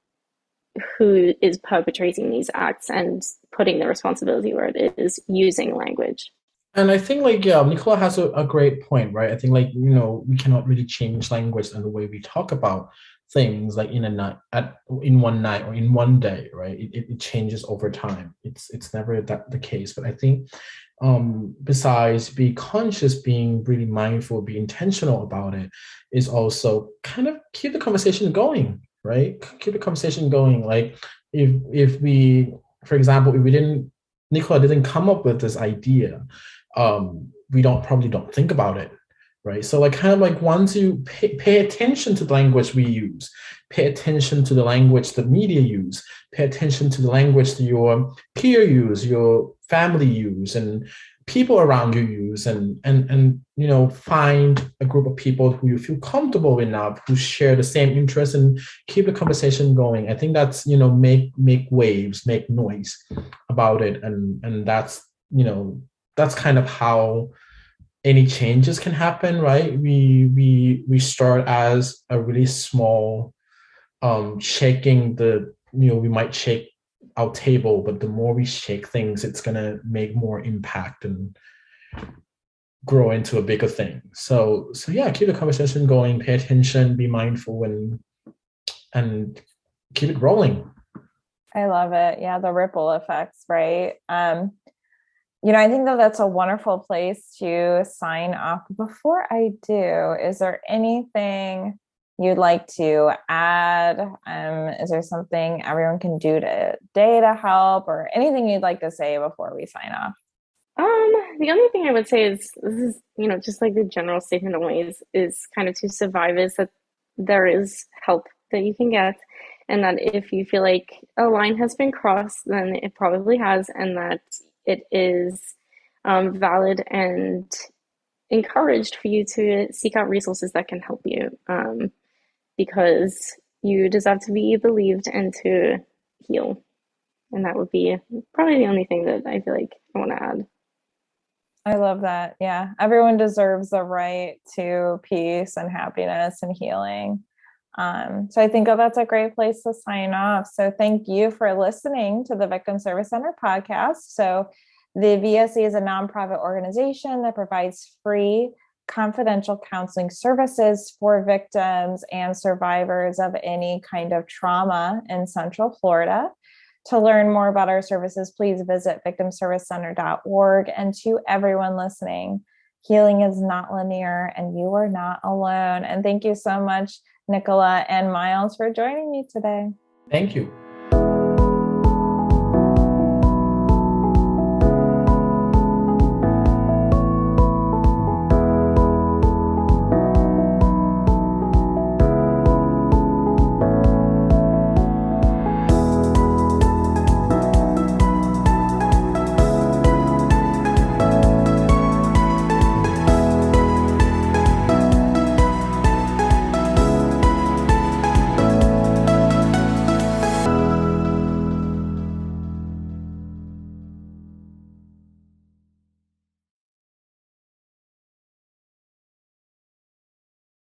who is perpetrating these acts and putting the responsibility where it is, using language. And I think like, yeah, Nicola has a great point, right? I think like, we cannot really change language and the way we talk about things like in one night or in one day, right? It changes over time. It's never the case. But I think besides be conscious, being really mindful, be intentional about it, is also kind of keep the conversation going, right? Keep the conversation going. Like, if we, for example, if we didn't, Nicola didn't come up with this idea, we probably don't think about it, right? So like kind of like once you pay attention to the language we use, pay attention to the language the media use, pay attention to the language that your peer use, your family use, and people around you use, and you know, find a group of people who you feel comfortable enough, who share the same interests, and keep the conversation going. I think that's, you know, make waves, make noise about it, and that's, you know, that's kind of how any changes can happen, right? We start as a really small, shaking the, you know, we might shake our table, but the more we shake things, it's gonna make more impact and grow into a bigger thing. So yeah, keep the conversation going, pay attention, be mindful, and keep it rolling. I love it. Yeah, the ripple effects, right? You know, I think that that's a wonderful place to sign off. Before I do, is there anything you'd like to add? Is there something everyone can do today to help, or anything you'd like to say before we sign off? The only thing I would say is, this is, you know, just like the general statement always is kind of to survive, is that there is help that you can get, and that if you feel like a line has been crossed, then it probably has, and that it is valid and encouraged for you to seek out resources that can help you, because you deserve to be believed and to heal. And that would be probably the only thing that I feel like I want to add. I love that. Yeah. Everyone deserves the right to peace and happiness and healing. So I think that's a great place to sign off. So thank you for listening to the Victim Service Center podcast. So the VSC is a nonprofit organization that provides free confidential counseling services for victims and survivors of any kind of trauma in Central Florida. To learn more about our services, please visit victimservicecenter.org. And to everyone listening, healing is not linear and you are not alone. And thank you so much, Nicola and Miles, for joining me today. Thank you.